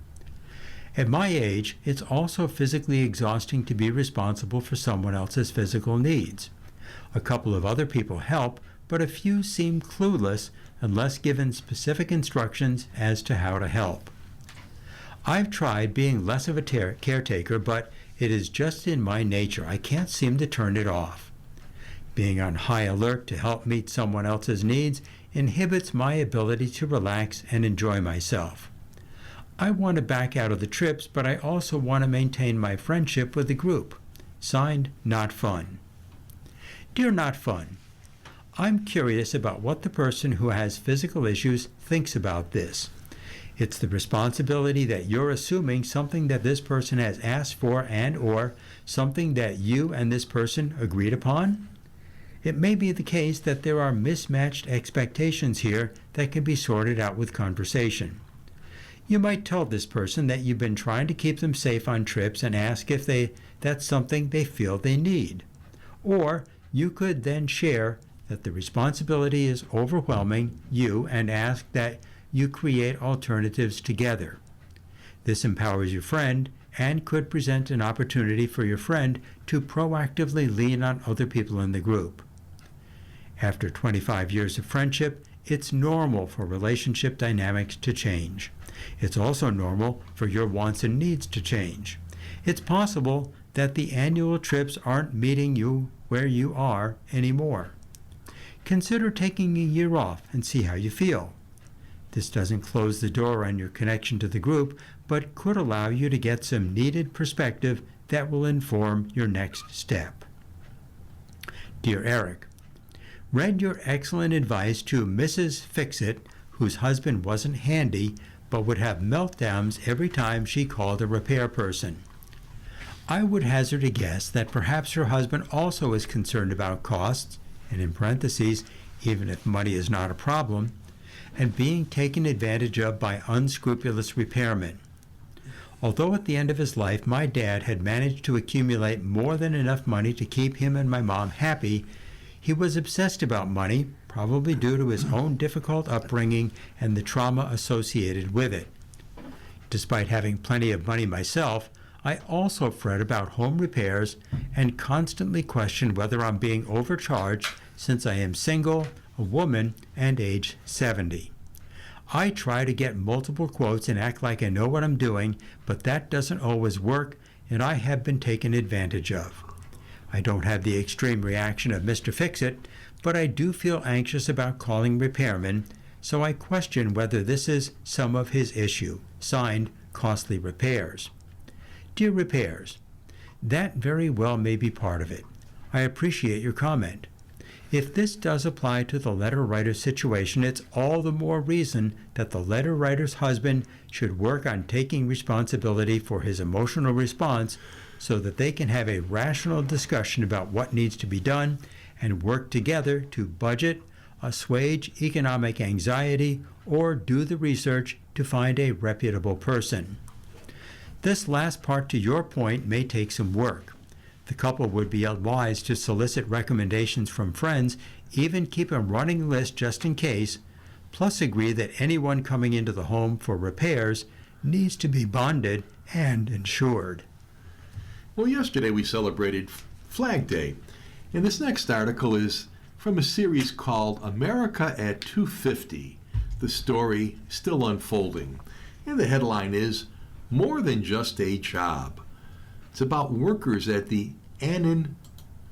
At my age, it's also physically exhausting to be responsible for someone else's physical needs. A couple of other people help, but a few seem clueless unless given specific instructions as to how to help. I've tried being less of a caretaker, but it is just in my nature. I can't seem to turn it off. Being on high alert to help meet someone else's needs inhibits my ability to relax and enjoy myself. I want to back out of the trips, but I also want to maintain my friendship with the group. Signed, Not Fun. Dear Not Fun, I'm curious about what the person who has physical issues thinks about this. It's the responsibility that you're assuming something that this person has asked for and or something that you and this person agreed upon. It may be the case that there are mismatched expectations here that can be sorted out with conversation. You might tell this person that you've been trying to keep them safe on trips and ask if that's something they feel they need. Or you could then share that the responsibility is overwhelming you and ask that you create alternatives together. This empowers your friend and could present an opportunity for your friend to proactively lean on other people in the group. After 25 years of friendship, it's normal for relationship dynamics to change. It's also normal for your wants and needs to change. It's possible that the annual trips aren't meeting you where you are anymore. Consider taking a year off and see how you feel. This doesn't close the door on your connection to the group, but could allow you to get some needed perspective that will inform your next step. Dear Eric, read your excellent advice to Mrs. Fixit, whose husband wasn't handy but would have meltdowns every time she called a repair person. I would hazard a guess that perhaps her husband also is concerned about costs, and in parentheses, even if money is not a problem, and being taken advantage of by unscrupulous repairmen. Although at the end of his life my dad had managed to accumulate more than enough money to keep him and my mom happy, He was obsessed about money, probably due to his own difficult upbringing and the trauma associated with it. Despite having plenty of money myself, I also fret about home repairs and constantly question whether I'm being overcharged since I am single, a woman, and age 70. I try to get multiple quotes and act like I know what I'm doing, but that doesn't always work, and I have been taken advantage of. I don't have the extreme reaction of Mr. Fix-It, but I do feel anxious about calling repairmen, so I question whether this is some of his issue. Signed, Costly Repairs. Dear Repairs, that very well may be part of it. I appreciate your comment. If this does apply to the letter writer's situation, it's all the more reason that the letter writer's husband should work on taking responsibility for his emotional response so that they can have a rational discussion about what needs to be done and work together to budget, assuage economic anxiety, or do the research to find a reputable person. This last part to your point may take some work. The couple would be wise to solicit recommendations from friends, even keep a running list just in case, plus agree that anyone coming into the home for repairs needs to be bonded and insured. Well, yesterday we celebrated Flag Day, and this next article is from a series called America at 250, the story still unfolding. And the headline is, More Than Just a Job. It's about workers at the Annan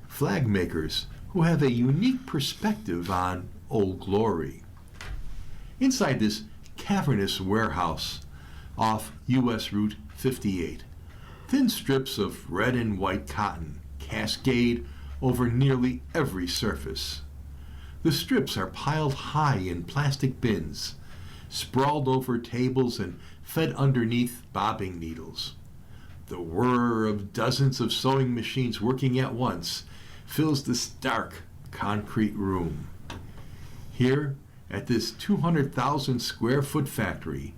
flag makers who have a unique perspective on Old Glory. Inside this cavernous warehouse off U.S. Route 58, thin strips of red and white cotton cascade over nearly every surface. The strips are piled high in plastic bins, sprawled over tables and fed underneath bobbing needles. The whir of dozens of sewing machines working at once fills the stark concrete room. Here, at this 200,000 square foot factory,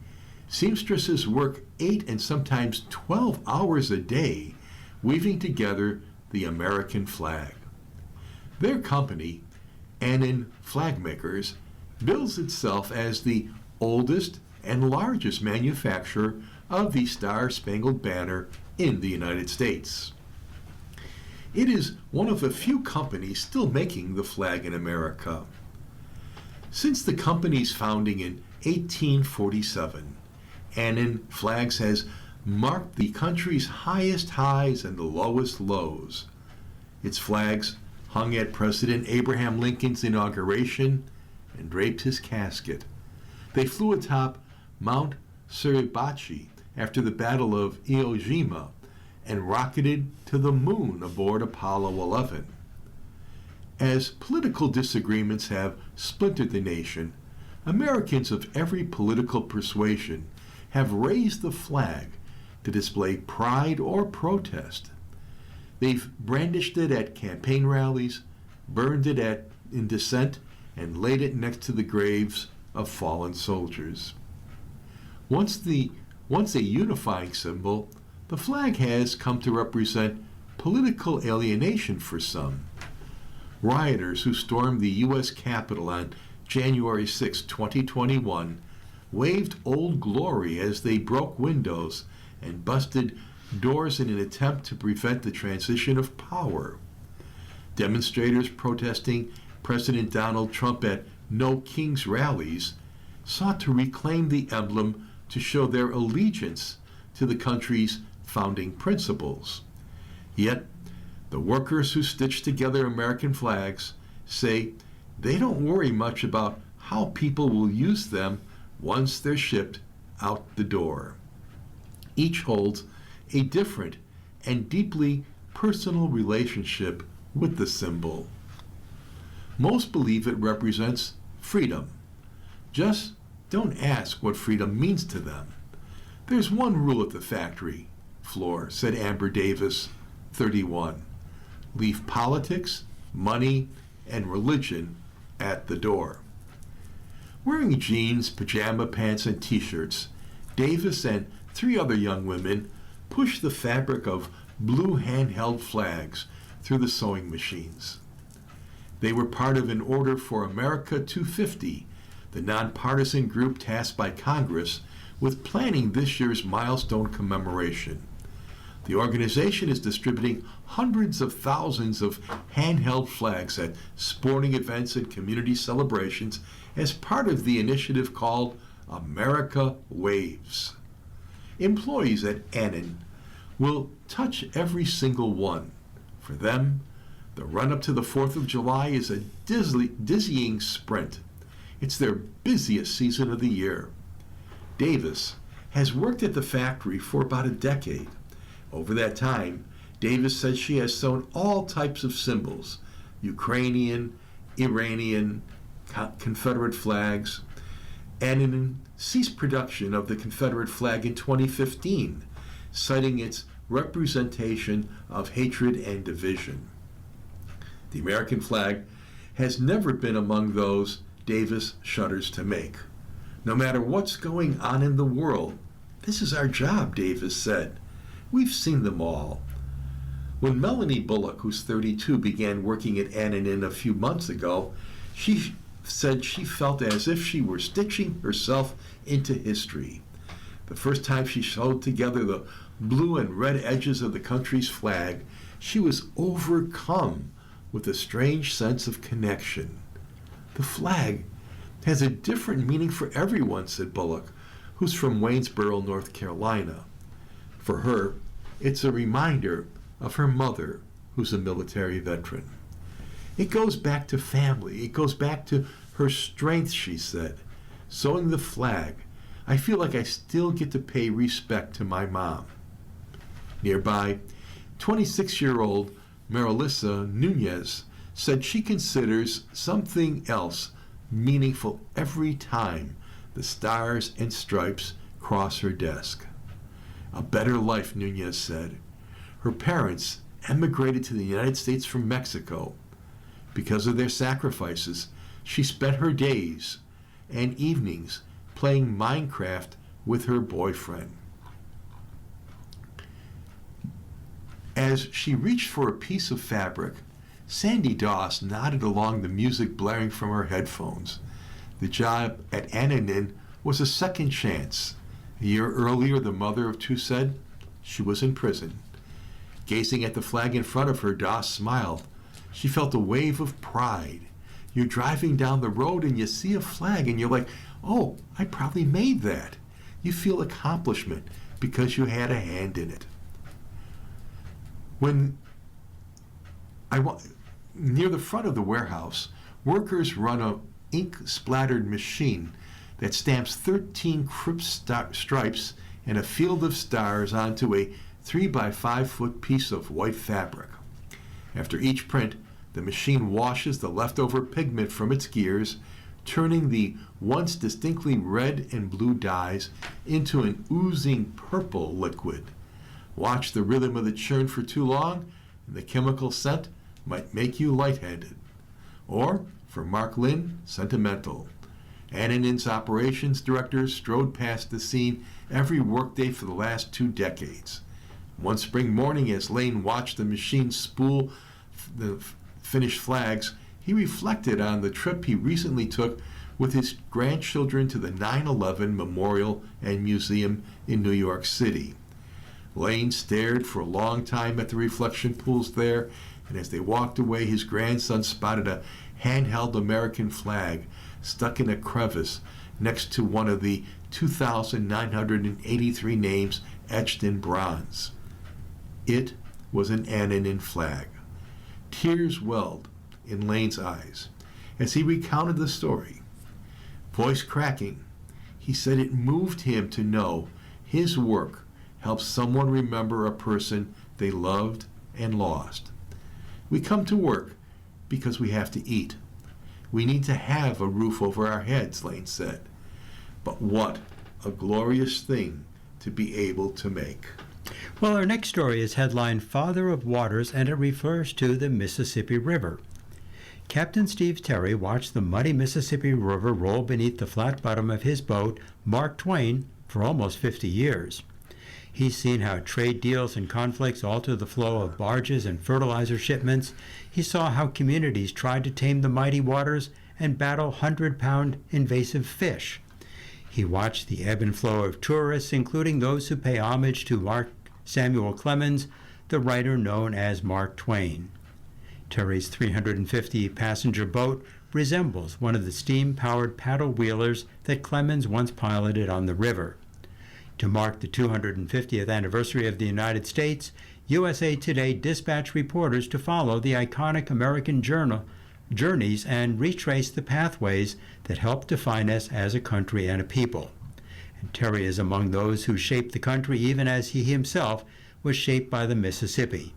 seamstresses work 8 and sometimes 12 hours a day, weaving together the American flag. Their company, Annan Flag Makers, bills itself as the oldest and largest manufacturer of the Star-Spangled Banner in the United States. It is one of a few companies still making the flag in America. Since the company's founding in 1847, Annan Flags has marked the country's highest highs and the lowest lows. Its flags hung at President Abraham Lincoln's inauguration and draped his casket. They flew atop Mount Suribachi after the Battle of Iwo Jima and rocketed to the moon aboard Apollo 11. As political disagreements have splintered the nation, Americans of every political persuasion have raised the flag to display pride or protest. They've brandished it at campaign rallies, burned it in dissent, and laid it next to the graves of fallen soldiers. Once a unifying symbol, the flag has come to represent political alienation for some. Rioters who stormed the U.S. Capitol on January 6, 2021, waved Old Glory as they broke windows and busted doors in an attempt to prevent the transition of power. Demonstrators protesting President Donald Trump at No Kings rallies sought to reclaim the emblem to show their allegiance to the country's founding principles. Yet, the workers who stitched together American flags say they don't worry much about how people will use them once they're shipped out the door. Each holds a different and deeply personal relationship with the symbol. Most believe it represents freedom. Just don't ask what freedom means to them. There's one rule at the factory floor, said Amber Davis, 31. Leave politics, money, and religion at the door. Wearing jeans, pajama pants, and t-shirts, Davis and 3 other young women pushed the fabric of blue handheld flags through the sewing machines. They were part of an Order for America 250, the nonpartisan group tasked by Congress with planning this year's milestone commemoration. The organization is distributing hundreds of thousands of handheld flags at sporting events and community celebrations as part of the initiative called America Waves. Employees at Annan will touch every single one. For them, the run-up to the 4th of July is a dizzying sprint. It's their busiest season of the year. Davis has worked at the factory for about a decade. Over that time, Davis says she has sewn all types of symbols: Ukrainian, Iranian, Confederate flags. Annan ceased production of the Confederate flag in 2015, citing its representation of hatred and division. The American flag has never been among those Davis shudders to make. No matter what's going on in the world, this is our job, Davis said. We've seen them all. When Melanie Bullock, who's 32, began working at Annan a few months ago, she said she felt as if she were stitching herself into history. The first time she sewed together the blue and red edges of the country's flag, she was overcome with a strange sense of connection. The flag has a different meaning for everyone, said Bullock, who's from Waynesboro, North Carolina. For her, it's a reminder of her mother, who's a military veteran. It goes back to family. It goes back to her strength, she said. Sewing the flag, I feel like I still get to pay respect to my mom. Nearby, 26-year-old Marilisa Nunez said she considers something else meaningful every time the stars and stripes cross her desk. A better life, Nunez said. Her parents emigrated to the United States from Mexico. Because of their sacrifices, she spent her days and evenings playing Minecraft with her boyfriend. As she reached for a piece of fabric, Sandy Doss nodded along the music blaring from her headphones. The job at Annan was a second chance. A year earlier, the mother of two said she was in prison. Gazing at the flag in front of her, Doss smiled. She felt a wave of pride. You're driving down the road and you see a flag and you're like, oh, I probably made that. You feel accomplishment because you had a hand in it. Near the front of the warehouse, workers run a ink-splattered machine that stamps 13 crisp stripes and a field of stars onto a 3 by 5 foot piece of white fabric. After each print, the machine washes the leftover pigment from its gears, turning the once distinctly red and blue dyes into an oozing purple liquid. Watch the rhythm of the churn for too long, and the chemical scent might make you lightheaded. Or, for Mark Lynn, sentimental. Annan's operations director strode past the scene every workday for the last 2 decades. One spring morning, as Lane watched the machine spool the finished flags, he reflected on the trip he recently took with his grandchildren to the 9/11 Memorial and Museum in New York City. Lane stared for a long time at the reflection pools there, and as they walked away, his grandson spotted a handheld American flag stuck in a crevice next to one of the 2,983 names etched in bronze. It was an Annan flag. Tears welled in Lane's eyes as he recounted the story. Voice cracking, he said it moved him to know his work helped someone remember a person they loved and lost. We come to work because we have to eat. We need to have a roof over our heads, Lane said. But what a glorious thing to be able to make. Well, our next story is headlined Father of Waters, and it refers to the Mississippi River. Captain Steve Terry watched the muddy Mississippi River roll beneath the flat bottom of his boat, Mark Twain, for almost 50 years. He's seen how trade deals and conflicts alter the flow of barges and fertilizer shipments. He saw how communities tried to tame the mighty waters and battle 100-pound invasive fish. He watched the ebb and flow of tourists, including those who pay homage to Mark Samuel Clemens, the writer known as Mark Twain. Terry's 350-passenger boat resembles one of the steam-powered paddle wheelers that Clemens once piloted on the river. To mark the 250th anniversary of the United States, USA Today dispatched reporters to follow the iconic American journeys and retrace the pathways that helped define us as a country and a people. And Terry is among those who shaped the country even as he himself was shaped by the Mississippi.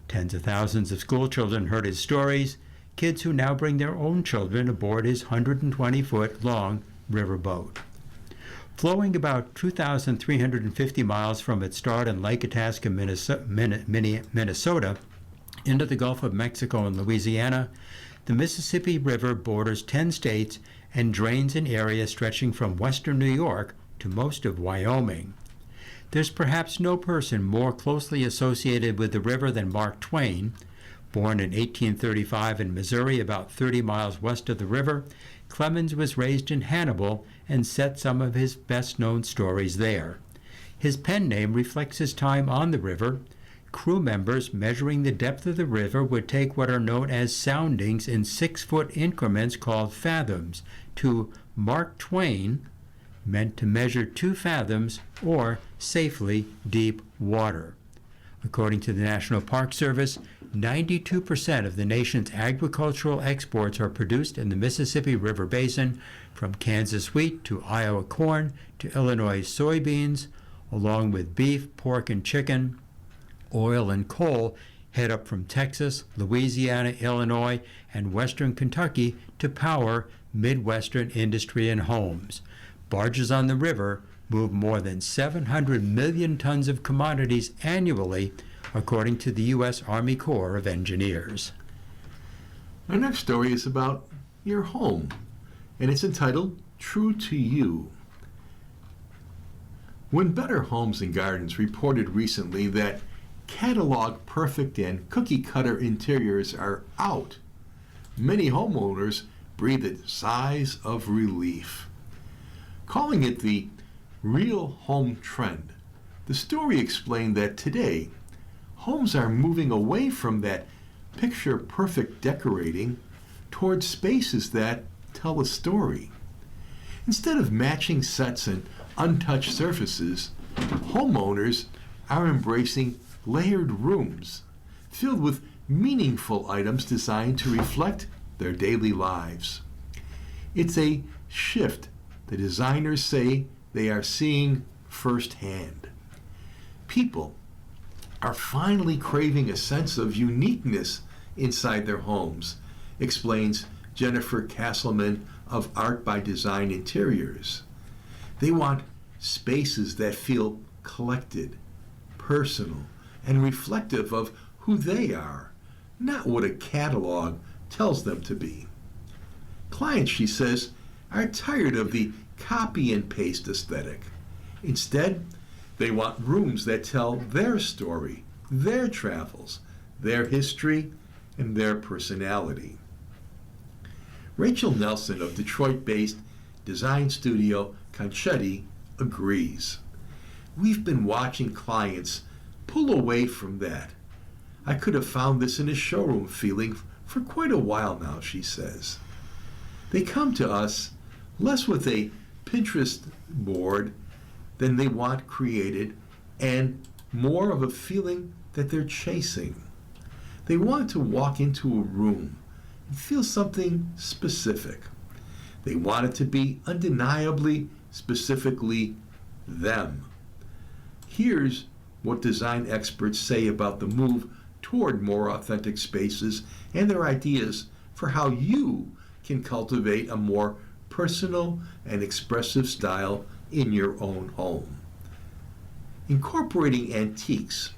Tens of thousands of schoolchildren heard his stories, kids who now bring their own children aboard his 120-foot-long riverboat. Flowing about 2,350 miles from its start in Lake Itasca, Minnesota, into the Gulf of Mexico and Louisiana, the Mississippi River borders 10 states and drains an area stretching from western New York to most of Wyoming. There's perhaps no person more closely associated with the river than Mark Twain. Born in 1835 in Missouri, about 30 miles west of the river, Clemens was raised in Hannibal and set some of his best-known stories there. His pen name reflects his time on the river. Crew members measuring the depth of the river would take what are known as soundings in 6-foot increments called fathoms. To Mark Twain meant to measure 2 fathoms or safely deep water. According to the National Park Service, 92% of the nation's agricultural exports are produced in the Mississippi River Basin, from Kansas wheat to Iowa corn to Illinois soybeans, along with beef, pork, and chicken. Oil and coal head up from Texas, Louisiana, Illinois, and western Kentucky to power Midwestern industry and homes. Barges on the river move more than 700 million tons of commodities annually, according to the U.S. Army Corps of Engineers. Our next story is about your home, and it's entitled True to You. When Better Homes and Gardens reported recently that catalog perfect and cookie cutter interiors are out, many homeowners breathed sighs of relief. Calling it the real home trend, the story explained that today, homes are moving away from that picture-perfect decorating towards spaces that tell a story. Instead of matching sets and untouched surfaces, homeowners are embracing layered rooms filled with meaningful items designed to reflect their daily lives. It's a shift the designers say they are seeing firsthand. People are finally craving a sense of uniqueness inside their homes, explains Jennifer Castleman of Art by Design Interiors. They want spaces that feel collected, personal, and reflective of who they are, not what a catalog tells them to be. Clients, she says, are tired of the copy and paste aesthetic. Instead, they want rooms that tell their story, their travels, their history, and their personality. Rachel Nelson of Detroit-based design studio Conchetti agrees. We've been watching clients pull away from that. I could have found this in a showroom feeling for quite a while now, she says. They come to us less with a Pinterest board than they want created, and more of a feeling that they're chasing. They want to walk into a room and feel something specific. They want it to be undeniably, specifically them. Here's what design experts say about the move toward more authentic spaces and their ideas for how you can cultivate a more personal and expressive style in your own home. Incorporating antiques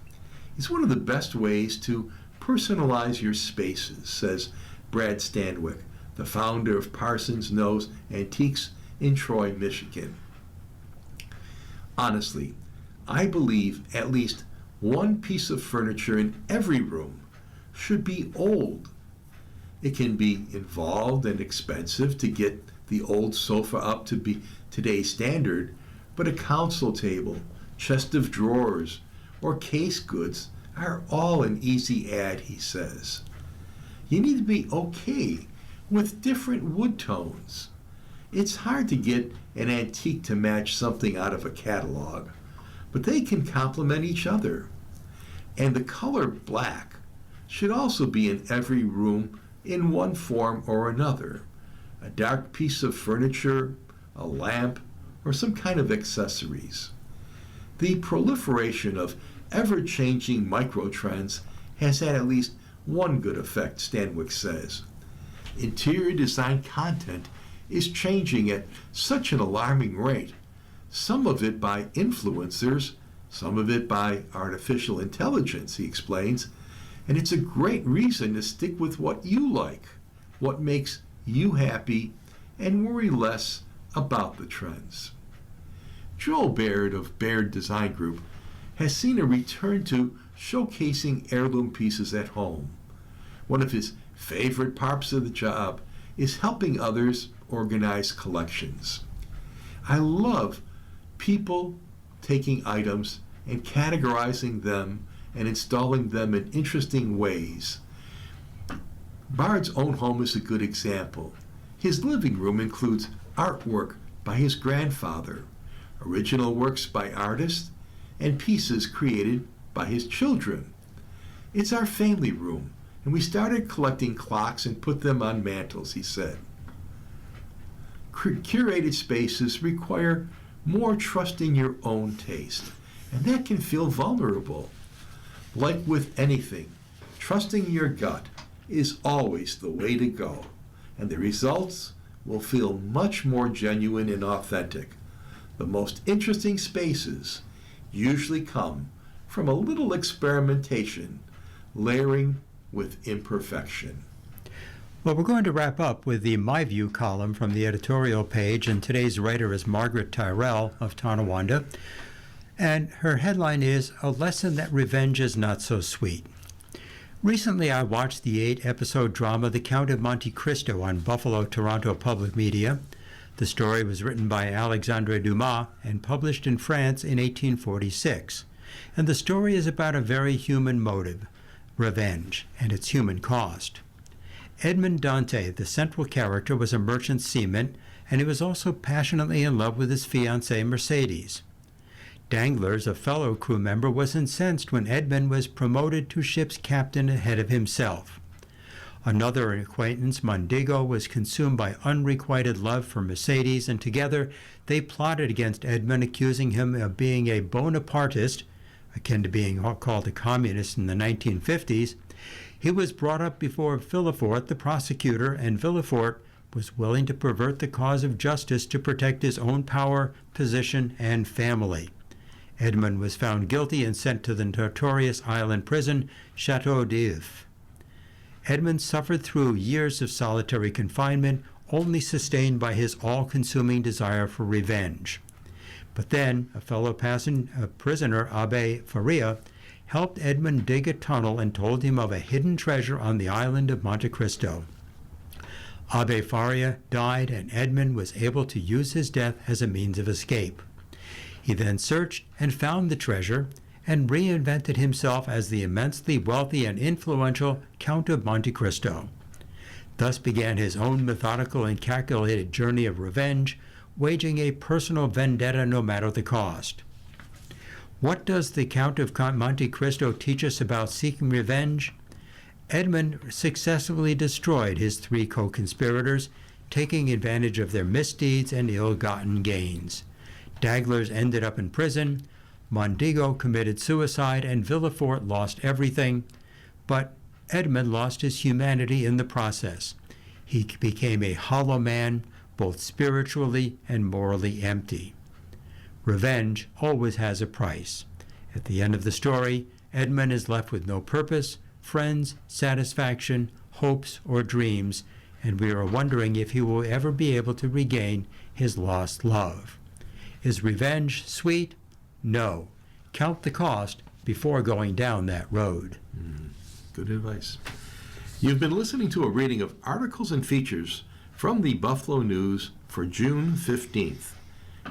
is one of the best ways to personalize your spaces, says Brad Stanwyck, the founder of Parsons Nose Antiques in Troy, Michigan. Honestly, I believe at least one piece of furniture in every room should be old. It can be involved and expensive to get the old sofa up to be today's standard, but a console table, chest of drawers, or case goods are all an easy add, he says. You need to be okay with different wood tones. It's hard to get an antique to match something out of a catalog, but they can complement each other. And the color black should also be in every room in one form or another. A dark piece of furniture, a lamp, or some kind of accessories. The proliferation of ever-changing microtrends has had at least one good effect, Stanwyck says. Interior design content is changing at such an alarming rate, some of it by influencers, some of it by artificial intelligence, he explains, and it's a great reason to stick with what you like, what makes you happy, and worry less about the trends. Joel Baird of Baird Design Group has seen a return to showcasing heirloom pieces at home. One of his favorite parts of the job is helping others organize collections. I love people taking items and categorizing them and installing them in interesting ways. Bard's own home is a good example. His living room includes artwork by his grandfather, original works by artists, and pieces created by his children. It's our family room, and we started collecting clocks and put them on mantles, he said. Curated spaces require more trust in your own taste, and that can feel vulnerable. Like with anything, trusting your gut is always the way to go, and the results will feel much more genuine and authentic. The most interesting spaces usually come from a little experimentation, layering with imperfection. Well, we're going to wrap up with the My View column from the editorial page, and today's writer is Margaret Tyrell of Tonawanda, and her headline is A Lesson That Revenge Is Not So Sweet. Recently, I watched the 8-episode drama The Count of Monte Cristo on Buffalo Toronto Public Media. The story was written by Alexandre Dumas and published in France in 1846. And the story is about a very human motive, revenge, and its human cost. Edmond Dante, the central character, was a merchant seaman, and he was also passionately in love with his fiancée Mercedes. Danglars, a fellow crew member, was incensed when Edmond was promoted to ship's captain ahead of himself. Another acquaintance, Mondigo, was consumed by unrequited love for Mercedes, and together they plotted against Edmond, accusing him of being a Bonapartist, akin to being called a communist in the 1950s. He was brought up before Villefort, the prosecutor, and Villefort was willing to pervert the cause of justice to protect his own power, position, and family. Edmond was found guilty and sent to the notorious island prison, Chateau d'If. Edmond suffered through years of solitary confinement, only sustained by his all-consuming desire for revenge. But then, a fellow prisoner, Abbé Faria, helped Edmond dig a tunnel and told him of a hidden treasure on the island of Monte Cristo. Abbé Faria died, and Edmond was able to use his death as a means of escape. He then searched and found the treasure and reinvented himself as the immensely wealthy and influential Count of Monte Cristo. Thus began his own methodical and calculated journey of revenge, waging a personal vendetta no matter the cost. What does the Count of Monte Cristo teach us about seeking revenge? Edmond successfully destroyed his 3 co-conspirators, taking advantage of their misdeeds and ill-gotten gains. Danglars ended up in prison, Mondigo committed suicide, and Villefort lost everything, but Edmond lost his humanity in the process. He became a hollow man, both spiritually and morally empty. Revenge always has a price. At the end of the story, Edmond is left with no purpose, friends, satisfaction, hopes, or dreams, and we are wondering if he will ever be able to regain his lost love. Is revenge sweet? No. Count the cost before going down that road. Good advice. You've been listening to a reading of articles and features from the Buffalo News for June 15th.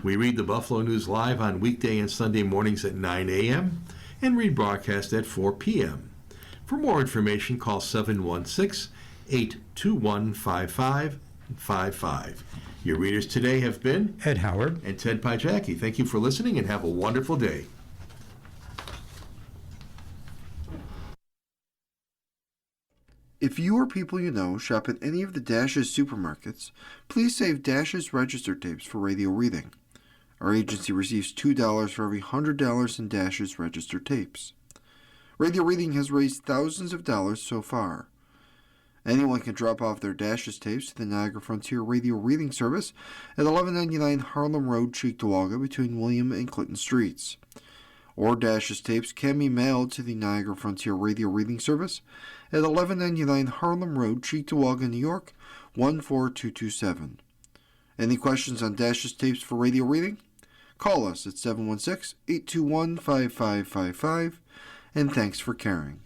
We read the Buffalo News live on weekday and Sunday mornings at 9 a.m. and rebroadcast at 4 p.m. For more information, call 716-821-5555. Your readers today have been Ed Howard. and Ted Pajacki. Thank you for listening and have a wonderful day. If you or people you know shop at any of the Dash's supermarkets, please save Dash's register tapes for Radio Reading. Our agency receives $2 for every $100 in Dash's register tapes. Radio Reading has raised thousands of dollars so far. Anyone can drop off their Dash's tapes to the Niagara Frontier Radio Reading Service at 1199 Harlem Road, Cheektowaga, between William and Clinton Streets. Or Dash's tapes can be mailed to the Niagara Frontier Radio Reading Service at 1199 Harlem Road, Cheektowaga, New York, 14227. Any questions on Dash's tapes for Radio Reading? Call us at 716-821-5555, and thanks for caring.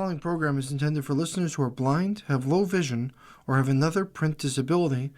following program is intended for listeners who are blind, have low vision, or have another print disability